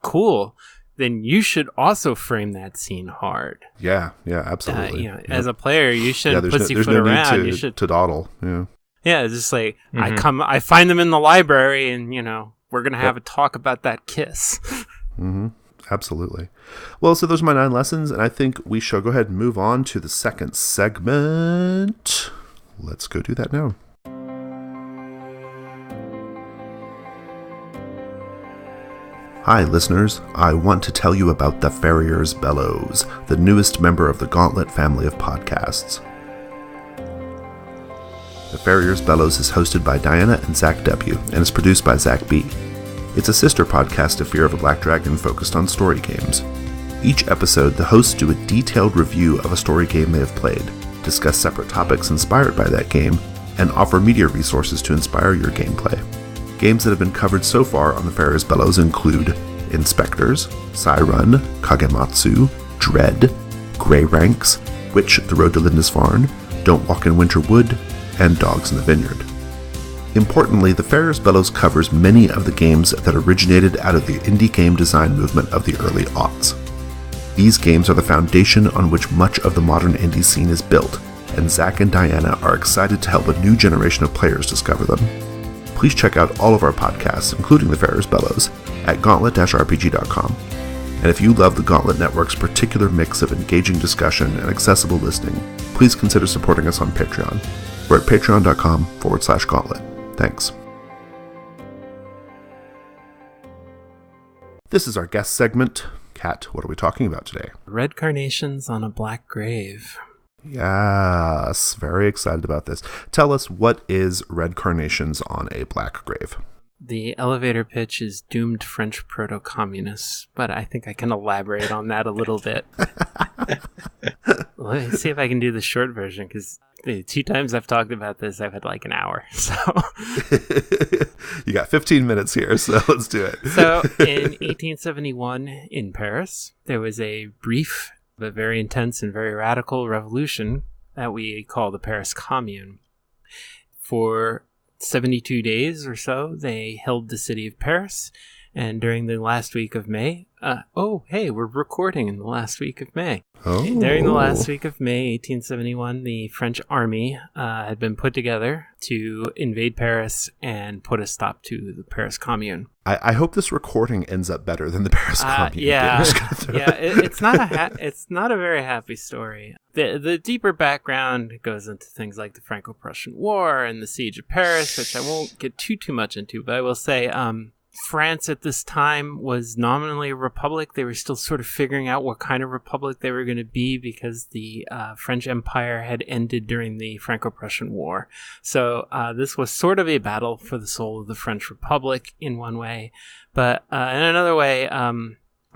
cool. Then you should also frame that scene hard. Yeah, absolutely. As a player, you shouldn't pussyfoot no around. Need you should to dawdle. Yeah. Yeah, it's just like I find them in the library, and we're gonna have a talk about that kiss. Mm-hmm. Absolutely. Well, so those are my 9 lessons, and I think we shall go ahead and move on to the second segment. Let's go do that now. Hi listeners, I want to tell you about the Farrier's Bellows, the newest member of the Gauntlet family of podcasts. The Farrier's Bellows is hosted by Diana and Zach W. and is produced by Zach B. It's a sister podcast to Fear of a Black Dragon focused on story games. Each episode, the hosts do a detailed review of a story game they have played, discuss separate topics inspired by that game, and offer media resources to inspire your gameplay. Games that have been covered so far on the Farrier's Bellows include Inspectors, Cyrun, Kagematsu, Dread, Grey Ranks, Witch, The Road to Lindisfarne, Don't Walk in Winter Wood, and Dogs in the Vineyard. Importantly, the Farrier's Bellows covers many of the games that originated out of the indie game design movement of the early aughts. These games are the foundation on which much of the modern indie scene is built, and Zach and Diana are excited to help a new generation of players discover them. Please check out all of our podcasts, including the Farrier's Bellows, at gauntlet-rpg.com. And if you love the Gauntlet Network's particular mix of engaging discussion and accessible listening, please consider supporting us on Patreon. We're at patreon.com/gauntlet. Thanks. This is our guest segment. Kat, what are we talking about today? Red Carnations on a Black Grave. Yes, very excited about this. Tell us, what is Red Carnations on a Black Grave? The elevator pitch is doomed French proto-communists, but I think I can elaborate on that a little bit. Let me see if I can do the short version, because The 2 times I've talked about this, I've had like an hour. So You got 15 minutes here, so let's do it. So in 1871 in Paris, there was a brief but very intense and very radical revolution that we call the Paris Commune. For 72 days or so, they held the city of Paris, and during the last week of May, we're recording in the last week of May. Oh. During the last week of May 1871, the French army had been put together to invade Paris and put a stop to the Paris Commune. I hope this recording ends up better than the Paris Commune. It's not a very happy story. The deeper background goes into things like the Franco-Prussian War and the Siege of Paris, which I won't get too much into, but I will say France at this time was nominally a republic. They were still sort of figuring out what kind of republic they were going to be because the French Empire had ended during the Franco-Prussian War. So this was sort of a battle for the soul of the French Republic in one way. But in another way,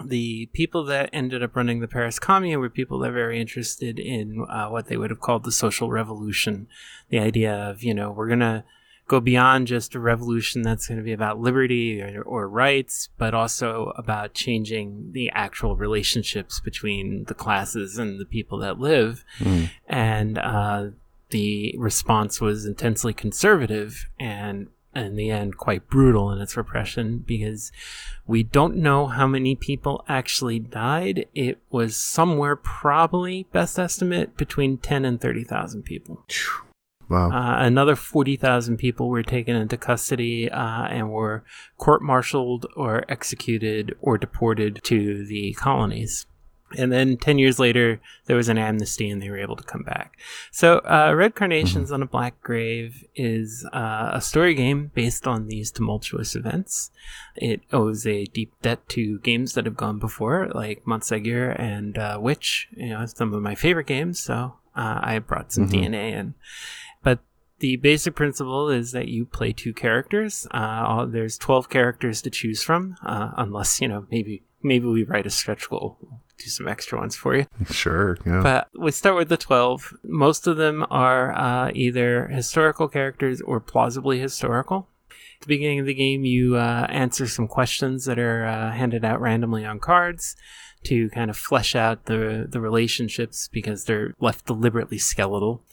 the people that ended up running the Paris Commune were people that were very interested in what they would have called the social revolution. The idea of, we're going to go beyond just a revolution that's going to be about liberty or rights, but also about changing the actual relationships between the classes and the people that live. And the response was intensely conservative and, in the end, quite brutal in its repression, because we don't know how many people actually died. It was somewhere, probably, best estimate, between 10 and 30,000 people. Wow. Another 40,000 people were taken into custody and were court-martialed or executed or deported to the colonies. And then 10 years later, there was an amnesty and they were able to come back. So Red Carnations on a Black Grave is a story game based on these tumultuous events. It owes a deep debt to games that have gone before, like Montségur and Witch, some of my favorite games. So I brought some DNA in. But the basic principle is that you play 2 characters. There's 12 characters to choose from, unless, maybe we write a stretch goal. We'll do some extra ones for you. Sure, yeah. But we start with the 12. Most of them are either historical characters or plausibly historical. At the beginning of the game, you answer some questions that are handed out randomly on cards to kind of flesh out the relationships, because they're left deliberately skeletal.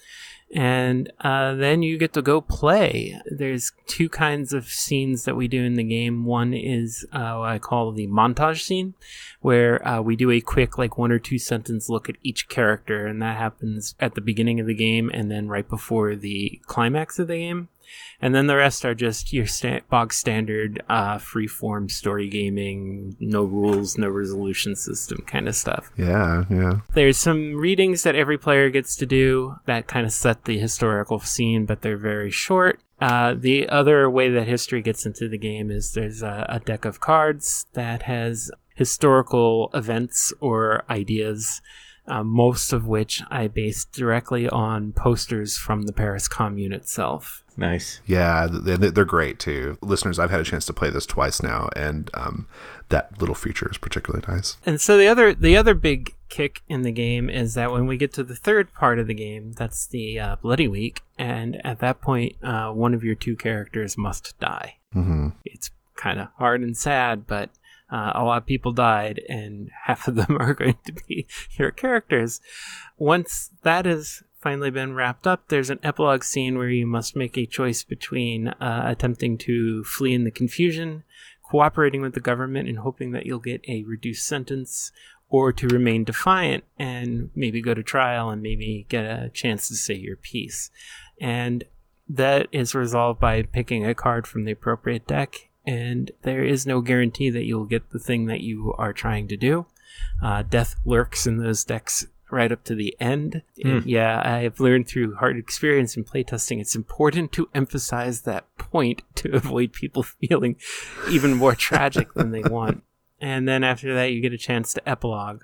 And then you get to go play. There's 2 kinds of scenes that we do in the game. One is what I call the montage scene, where we do a quick 1 or 2 sentence look at each character, and that happens at the beginning of the game and then right before the climax of the game. And then the rest are just your bog standard free-form story gaming, no rules, no resolution system kind of stuff. Yeah. There's some readings that every player gets to do that kind of set the historical scene, but they're very short. The other way that history gets into the game is there's a deck of cards that has historical events or ideas, most of which I based directly on posters from the Paris Commune itself. Nice. Yeah, they're great too. Listeners, I've had a chance to play this twice now, and that little feature is particularly nice. And so the other big kick in the game is that when we get to the third part of the game, that's the Bloody Week, and at that point, one of your 2 characters must die. It's kind of hard and sad, but a lot of people died, and half of them are going to be your characters. Once that has finally been wrapped up, there's an epilogue scene where you must make a choice between attempting to flee in the confusion, cooperating with the government and hoping that you'll get a reduced sentence, or to remain defiant and maybe go to trial and maybe get a chance to say your piece. And that is resolved by picking a card from the appropriate deck, and there is no guarantee that you'll get the thing that you are trying to do. Death lurks in those decks right up to the end. Yeah, I have learned through hard experience in playtesting, it's important to emphasize that point to avoid people feeling even more tragic than they want. And then after that, you get a chance to epilogue.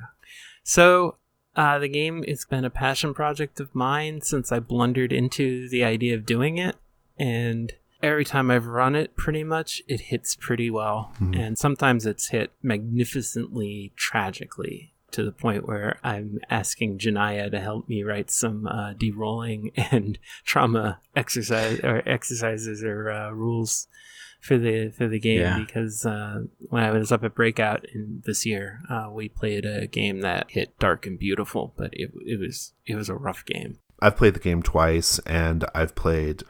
So the game has been a passion project of mine since I blundered into the idea of doing it. And every time I've run it, pretty much, it hits pretty well. And sometimes it's hit magnificently tragically. to the point where I'm asking Janaya to help me write some de-rolling and trauma exercises or rules for the game, because when I was up at Breakout this year, we played a game that hit dark and beautiful, but it was a rough game. I've played the game twice, and I've played...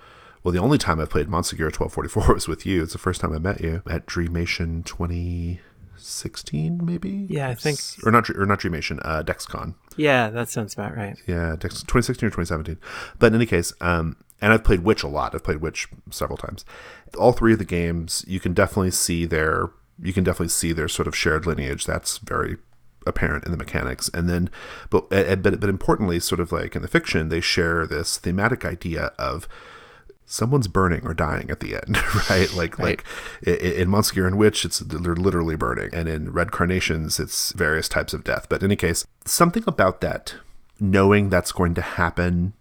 Well, the only time I played Monster 1244 was with you. It's the first time I met you at Dreamation 2016, maybe? Yeah, I think... Or not Dreamation, DexCon. Yeah, that sounds about right. Yeah, 2016 or 2017. But in any case, and I've played Witch a lot. I've played Witch several times. All three of the games, you can definitely see their sort of shared lineage. That's very apparent in the mechanics. And then, but importantly, sort of like in the fiction, they share this thematic idea of someone's burning or dying at the end, right? Like in Monster and Witch, they're literally burning, and in Red Carnations, it's various types of death. But in any case, something about that, knowing that's going to happen,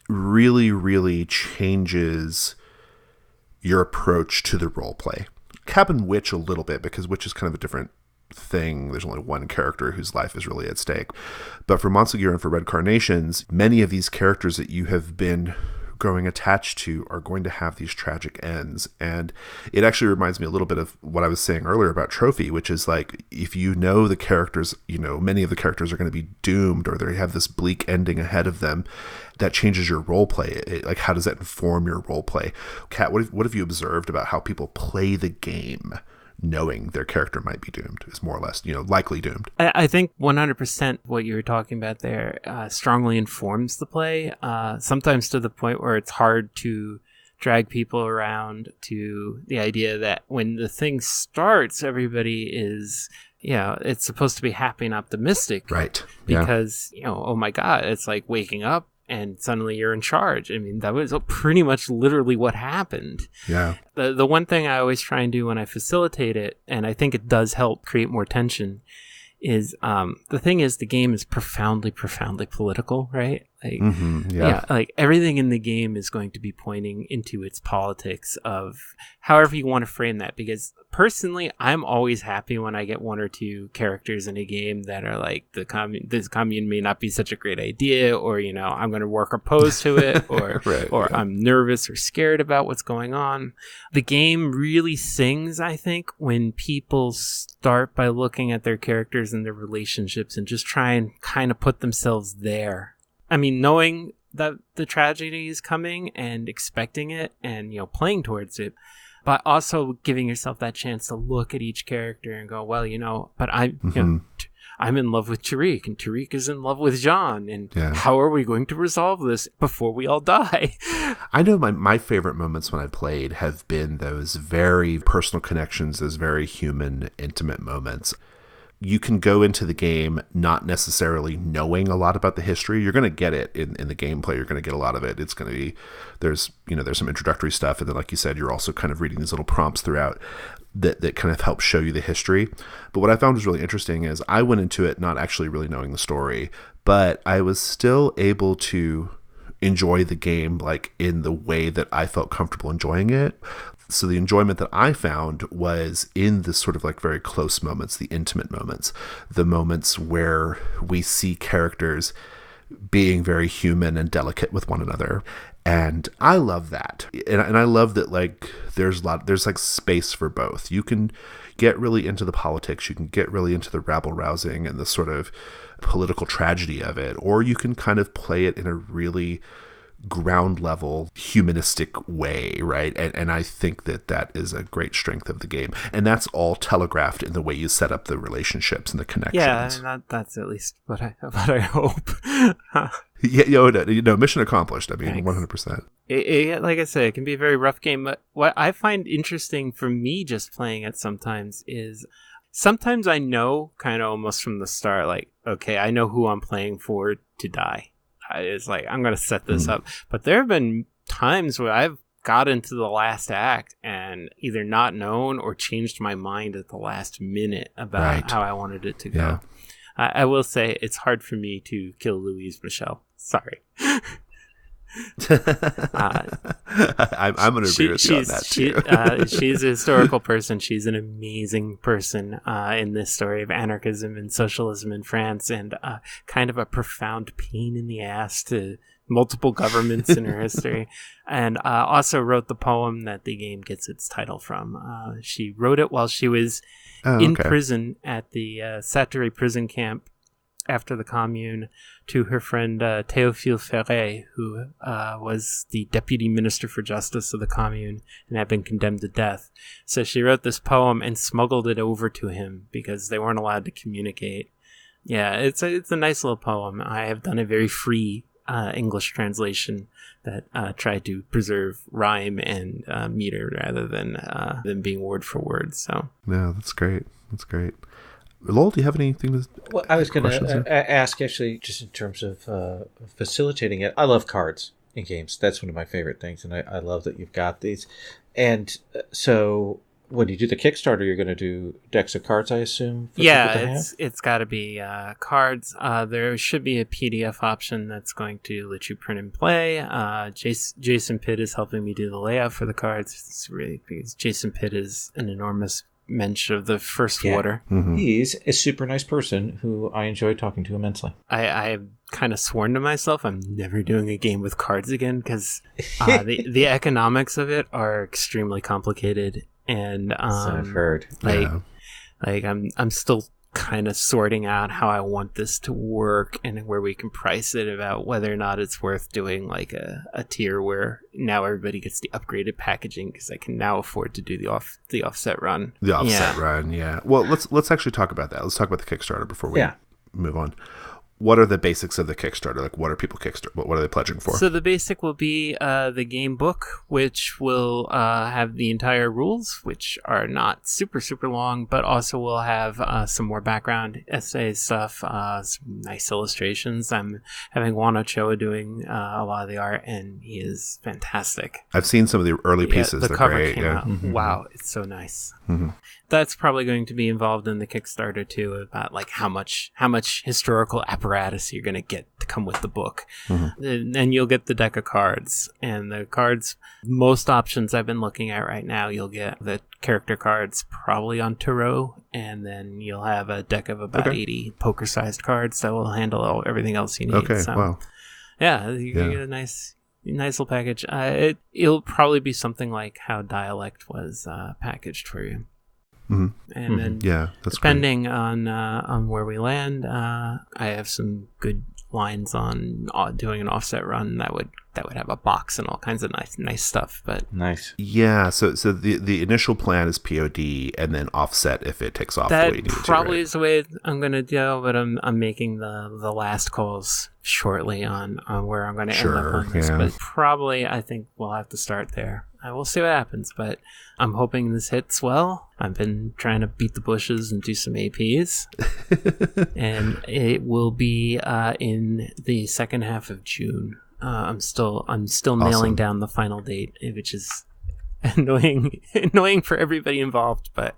really, really changes your approach to the role play. Cabin Witch a little bit, because Witch is kind of a different thing. There's only one character whose life is really at stake. But for Monster and for Red Carnations, many of these characters that you have been growing attached to are going to have these tragic ends. And it actually reminds me a little bit of what I was saying earlier about Trophy, which is like, if you know the characters, many of the characters are going to be doomed, or they have this bleak ending ahead of them, that changes your role play. Like, how does that inform your role play? Kat, what have you observed about how people play the game knowing their character might be doomed, is more or less, likely doomed? I think 100% what you were talking about there strongly informs the play, sometimes to the point where it's hard to drag people around to the idea that when the thing starts, everybody is, it's supposed to be happy and optimistic. Right. Because, oh my God, it's like waking up and suddenly you're in charge. I mean, that was pretty much literally what happened. Yeah. The one thing I always try and do when I facilitate it, and I think it does help create more tension, is the thing is, the game is profoundly political, right? Like, like everything in the game is going to be pointing into its politics of however you want to frame that. Because personally, I'm always happy when I get one or two characters in a game that are like, this commune may not be such a great idea, or I'm going to work opposed to it, or I'm nervous or scared about what's going on. The game really sings, I think, when people start by looking at their characters and their relationships and just try and kind of put themselves there. I mean, knowing that the tragedy is coming and expecting it and, playing towards it, but also giving yourself that chance to look at each character and go, well, but I'm in love with Tariq, and Tariq is in love with John, and how are we going to resolve this before we all die? I know my favorite moments when I played have been those very personal connections, those very human, intimate moments. You can go into the game not necessarily knowing a lot about the history. You're going to get it in the gameplay. You're going to get a lot of it. It's going to be, there's some introductory stuff. And then, like you said, you're also kind of reading these little prompts throughout that kind of help show you the history. But what I found was really interesting is I went into it not actually really knowing the story, but I was still able to enjoy the game like in the way that I felt comfortable enjoying it. So the enjoyment that I found was in the sort of like very close moments, the intimate moments, the moments where we see characters being very human and delicate with one another. And I love that. And I love that, like, there's like space for both. You can get really into the politics, you can get really into the rabble rousing and the sort of political tragedy of it, or you can kind of play it in a really ground level humanistic way, right? And I think that is a great strength of the game, and that's all telegraphed in the way you set up the relationships and the connections. Yeah, that's at least what I hope. Mission accomplished. I mean, 100%. Like I said, it can be a very rough game, but what I find interesting for me just playing it sometimes is sometimes I know kind of almost from the start, like, okay, I know who I'm playing for to die. It's like, I'm going to set this up. But there have been times where I've got into the last act and either not known or changed my mind at the last minute about how I wanted it to go. Yeah. I will say it's hard for me to kill Louise Michelle. Sorry. I'm going to agree with you on that too. She's a historical person. She's an amazing person in this story of anarchism and socialism in France, and kind of a profound pain in the ass to multiple governments in her history. And also wrote the poem that the game gets its title from. She wrote it while she was in prison at the Satory prison camp after the Commune, to her friend Théophile Ferré, who was the deputy minister for justice of the Commune and had been condemned to death. So she wrote this poem and smuggled it over to him because they weren't allowed to communicate. Yeah, it's a nice little poem. I have done a very free English translation that tried to preserve rhyme and meter rather than being word for word. So no, that's great. That's great. Lowell, do you have anything to? Well, I was going to ask, actually, just in terms of facilitating it. I love cards in games. That's one of my favorite things, and I love that you've got these. And so, when you do the Kickstarter, you're going to do decks of cards, I assume. Yeah, it's got to be cards. There should be a PDF option that's going to let you print and play. Jason Pitt is helping me do the layout for the cards. It's really because Jason Pitt is an enormous mensch of the first water. Mm-hmm. He's a super nice person who I enjoy talking to immensely. I've kind of sworn to myself I'm never doing a game with cards again because the economics of it are extremely complicated, and so I've heard. I'm still kind of sorting out how I want this to work and where we can price it, about whether or not it's worth doing like a tier where now everybody gets the upgraded packaging because I can now afford to do the offset run. The offset run, yeah. Well, let's actually talk about that. Let's talk about the Kickstarter before we move on. What are the basics of the Kickstarter? Like, what are people what are they pledging for? So the basic will be the game book, which will have the entire rules, which are not super, super long, but also will have some more background essay stuff, some nice illustrations. I'm having Juan Ochoa doing a lot of the art, and he is fantastic. I've seen some of the early pieces. The They're cover great. came out. Mm-hmm. Wow, it's so nice. Mm-hmm. That's probably going to be involved in the Kickstarter too, about like how much historical apparatus you're going to get to come with the book. Mm-hmm. And you'll get the deck of cards, and the cards, most options I've been looking at right now, you'll get the character cards probably on Tarot, and then you'll have a deck of about 80 poker sized cards that will handle everything else you need. Okay, so, wow. Yeah, you get a nice little package. It'll probably be something like how Dialect was packaged for you. Mm-hmm. And then, that's depending great. on where we land, I have some good lines on doing an offset run that would have a box and all kinds of nice stuff. But nice, yeah. So the initial plan is POD and then offset if it takes off. That the way you need probably it, right? is the way I'm going to go. But I'm making the last calls shortly on where I'm going to end up on this. Yeah. But probably I think we'll have to start there. I will see what happens, but I'm hoping this hits well. I've been trying to beat the bushes and do some APs, and it will be in the second half of June. I'm still nailing down the final date, which is annoying for everybody involved, but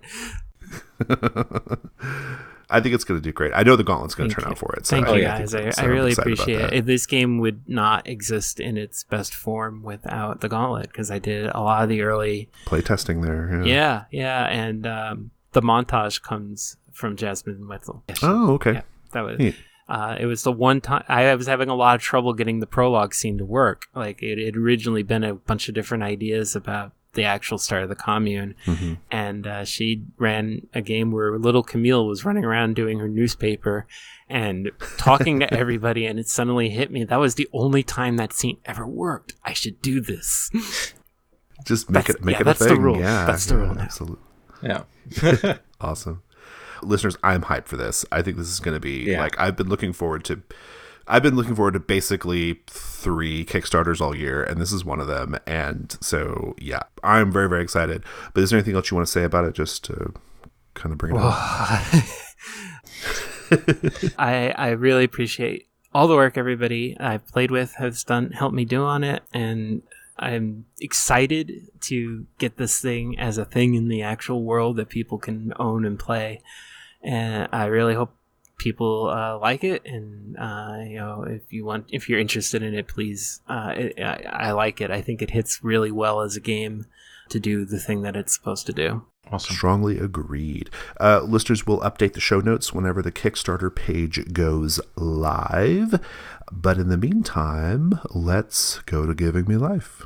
I think it's going to do great. I know the Gauntlet's going to turn out for it. So Thank you, guys. I really appreciate it. This game would not exist in its best form without the Gauntlet, because I did a lot of the early play testing there. Yeah, and the montage comes from Jasmine Wetzel. Oh, okay. Yeah, that was. It was the one time I was having a lot of trouble getting the prologue scene to work. Like, it had originally been a bunch of different ideas about the actual start of the Commune, and she ran a game where little Camille was running around doing her newspaper and talking to everybody, and it suddenly hit me, that was the only time that scene ever worked. I should do this. Just make it a thing. That's the rule. Yeah, that's the rule now. Absolutely. Yeah. Awesome. Listeners, I'm hyped for this. I think this is going to be like, I've been looking forward to basically 3 Kickstarters all year, and this is one of them. And so, yeah, I'm very, very excited. But is there anything else you want to say about it, just to kind of bring it up? I really appreciate all the work everybody I've played with has helped me do on it, and I'm excited to get this thing as a thing in the actual world that people can own and play. And I really hope people like it, and if you're interested in it, please. I like it. I think it hits really well as a game to do the thing that it's supposed to do. Awesome. Strongly agreed. Listeners will update the show notes whenever the Kickstarter page goes live. But in the meantime, let's go to Giving Me Life.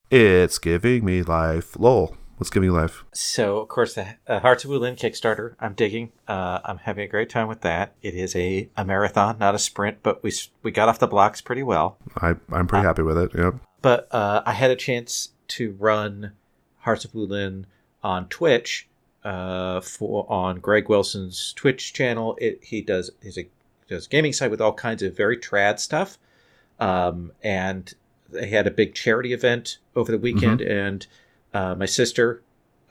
It's Giving Me Life. Lowell, what's giving you life? So, of course, the Hearts of Wulin Kickstarter, I'm digging. I'm having a great time with that. It is a marathon, not a sprint, but we got off the blocks pretty well. I'm pretty happy with it, yep. But I had a chance to run Hearts of Wulin on Twitch on Greg Wilson's Twitch channel. He does a gaming site with all kinds of very trad stuff, and they had a big charity event over the weekend, and my sister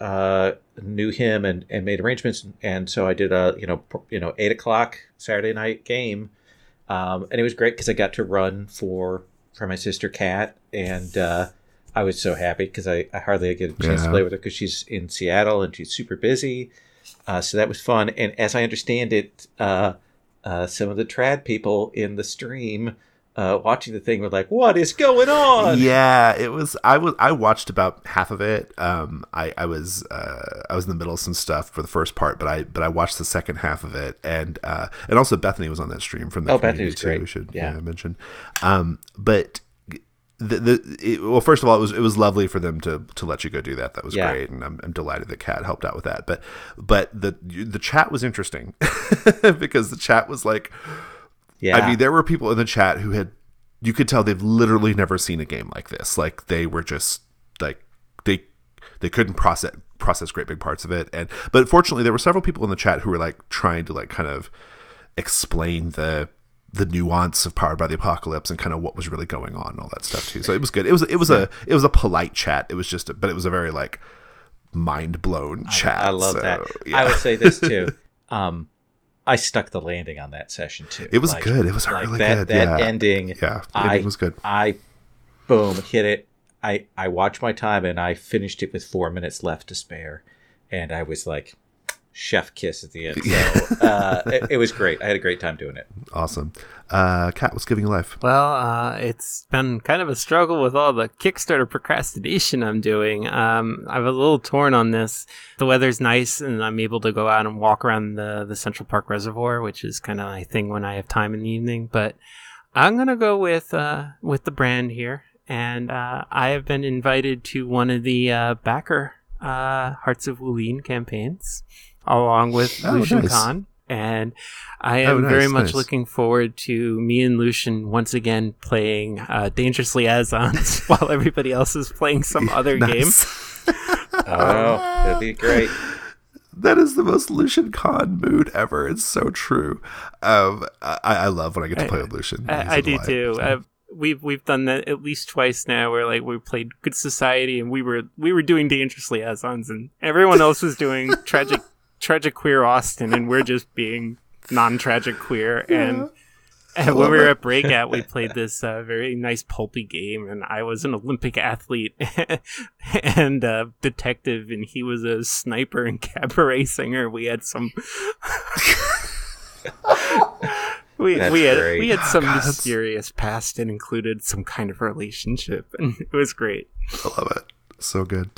knew him and made arrangements, and so I did a 8:00 Saturday night game, and it was great because I got to run for my sister Kat, and I was so happy because I hardly get a chance to play with her because she's in Seattle and she's super busy. So that was fun. And as I understand it, some of the trad people in the stream watching the thing were like, "What is going on?" Yeah, it was. I watched about half of it. I was in the middle of some stuff for the first part, but I watched the second half of it, and also Bethany was on that stream from the Bethany was great. We should mention, but. Well, first of all, it was lovely for them to let you go do that. That was great, and I'm delighted that Kat helped out with that. But the chat was interesting because the chat was like, I mean, there were people in the chat who you could tell they've literally never seen a game like this. Like they were just like they couldn't process great big parts of it, but fortunately there were several people in the chat who were like trying to like kind of explain the nuance of Powered by the Apocalypse and kind of what was really going on and all that stuff too. So it was good. It was a polite chat. It was but it was a very like mind blown chat. I love that. Yeah. I would say this too. I stuck the landing on that session too. It was good. It was really good. That ending. Yeah, the ending was good. I boom hit it. I watched my time and I finished it with 4 minutes left to spare, and I was like, chef kiss at the end. So it was great. I had a great time doing it. Awesome. Kat, what's giving you life? Well, it's been kind of a struggle with all the Kickstarter procrastination I'm doing. I'm a little torn on this. The weather's nice and I'm able to go out and walk around the Central Park Reservoir, which is kind of my thing when I have time in the evening. But I'm going to go with the brand here. And I have been invited to one of the backer Hearts of Wulin campaigns, along with Lucian nice. Khan, and I am very much looking forward to me and Lucian once again playing Dangerously Azons while everybody else is playing some other game. Oh, that'd be great. That is the most Lucian Khan mood ever. It's so true. I love when I get to play with Lucian. I do too. We've done that at least twice now, where like we played Good Society and we were doing Dangerously Azons, and everyone else was doing tragic queer Austin, and we're just being non-tragic queer. And when we were at Breakout, we played this very nice pulpy game, and I was an Olympic athlete and a detective, and he was a sniper and cabaret singer. We had some we had some mysterious past and included some kind of relationship, and it was great. I love it. So good.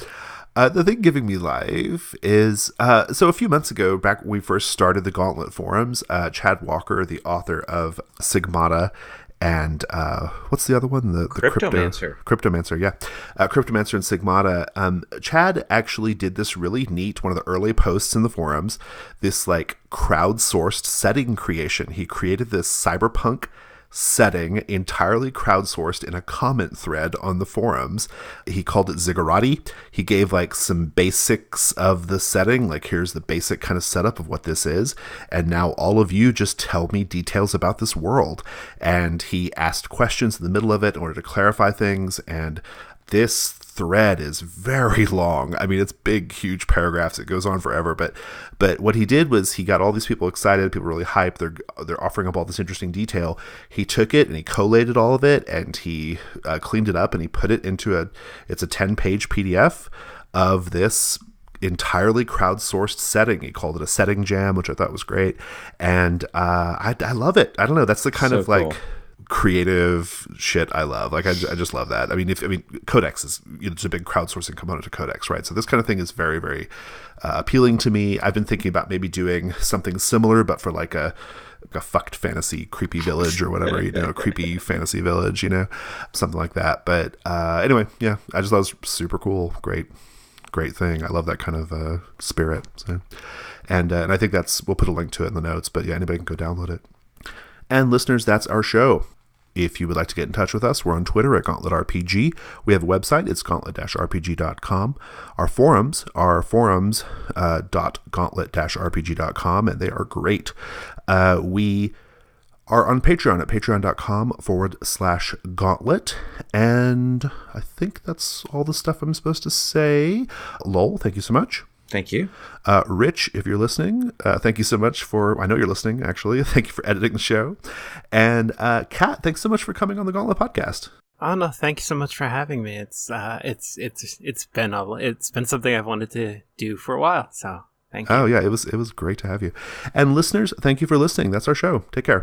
The thing giving me life is, so a few months ago, back when we first started the Gauntlet forums, Chad Walker, the author of Sigmata, and what's the other one? The Cryptomancer. Cryptomancer, yeah. Cryptomancer and Sigmata. Chad actually did this really neat, one of the early posts in the forums, this like crowdsourced setting creation. He created this cyberpunk setting entirely crowdsourced in a comment thread on the forums. He called it Zigguratti. He gave like some basics of the setting, like here's the basic kind of setup of what this is, and now all of you just tell me details about this world. And he asked questions in the middle of it in order to clarify things, and this thread is very long. I mean, it's big, huge paragraphs. It goes on forever. But what he did was he got all these people excited. People really hyped. They're offering up all this interesting detail. He took it and he collated all of it, and he cleaned it up, and he put it into it's a 10-page PDF of this entirely crowdsourced setting. He called it a setting jam, which I thought was great. And I love it. I don't know. That's the kind of like creative shit I love. Like I just love that. I mean, Codex is, it's a big crowdsourcing component to Codex, right? So this kind of thing is very, very appealing to me. I've been thinking about maybe doing something similar, but for like a fucked fantasy creepy village or whatever, creepy fantasy village, something like that. But anyway, yeah, I just thought it was super cool. Great thing. I love that kind of spirit. So, and I think we'll put a link to it in the notes, but yeah, anybody can go download it. And listeners, that's our show. If you would like to get in touch with us, we're on Twitter at Gauntlet RPG. We have a website. It's gauntlet-rpg.com. Our forums are forums.gauntlet-rpg.com, and they are great. We are on Patreon at patreon.com/gauntlet. And I think that's all the stuff I'm supposed to say. Lowell, thank you so much. Thank you. Rich, if you're listening, thank you so much I know you're listening, actually. Thank you for editing the show. And Kat, thanks so much for coming on the Gauntlet podcast. Oh no, thank you so much for having me. It's been something I've wanted to do for a while, so thank you. Oh yeah, it was great to have you. And listeners, thank you for listening. That's our show. Take care.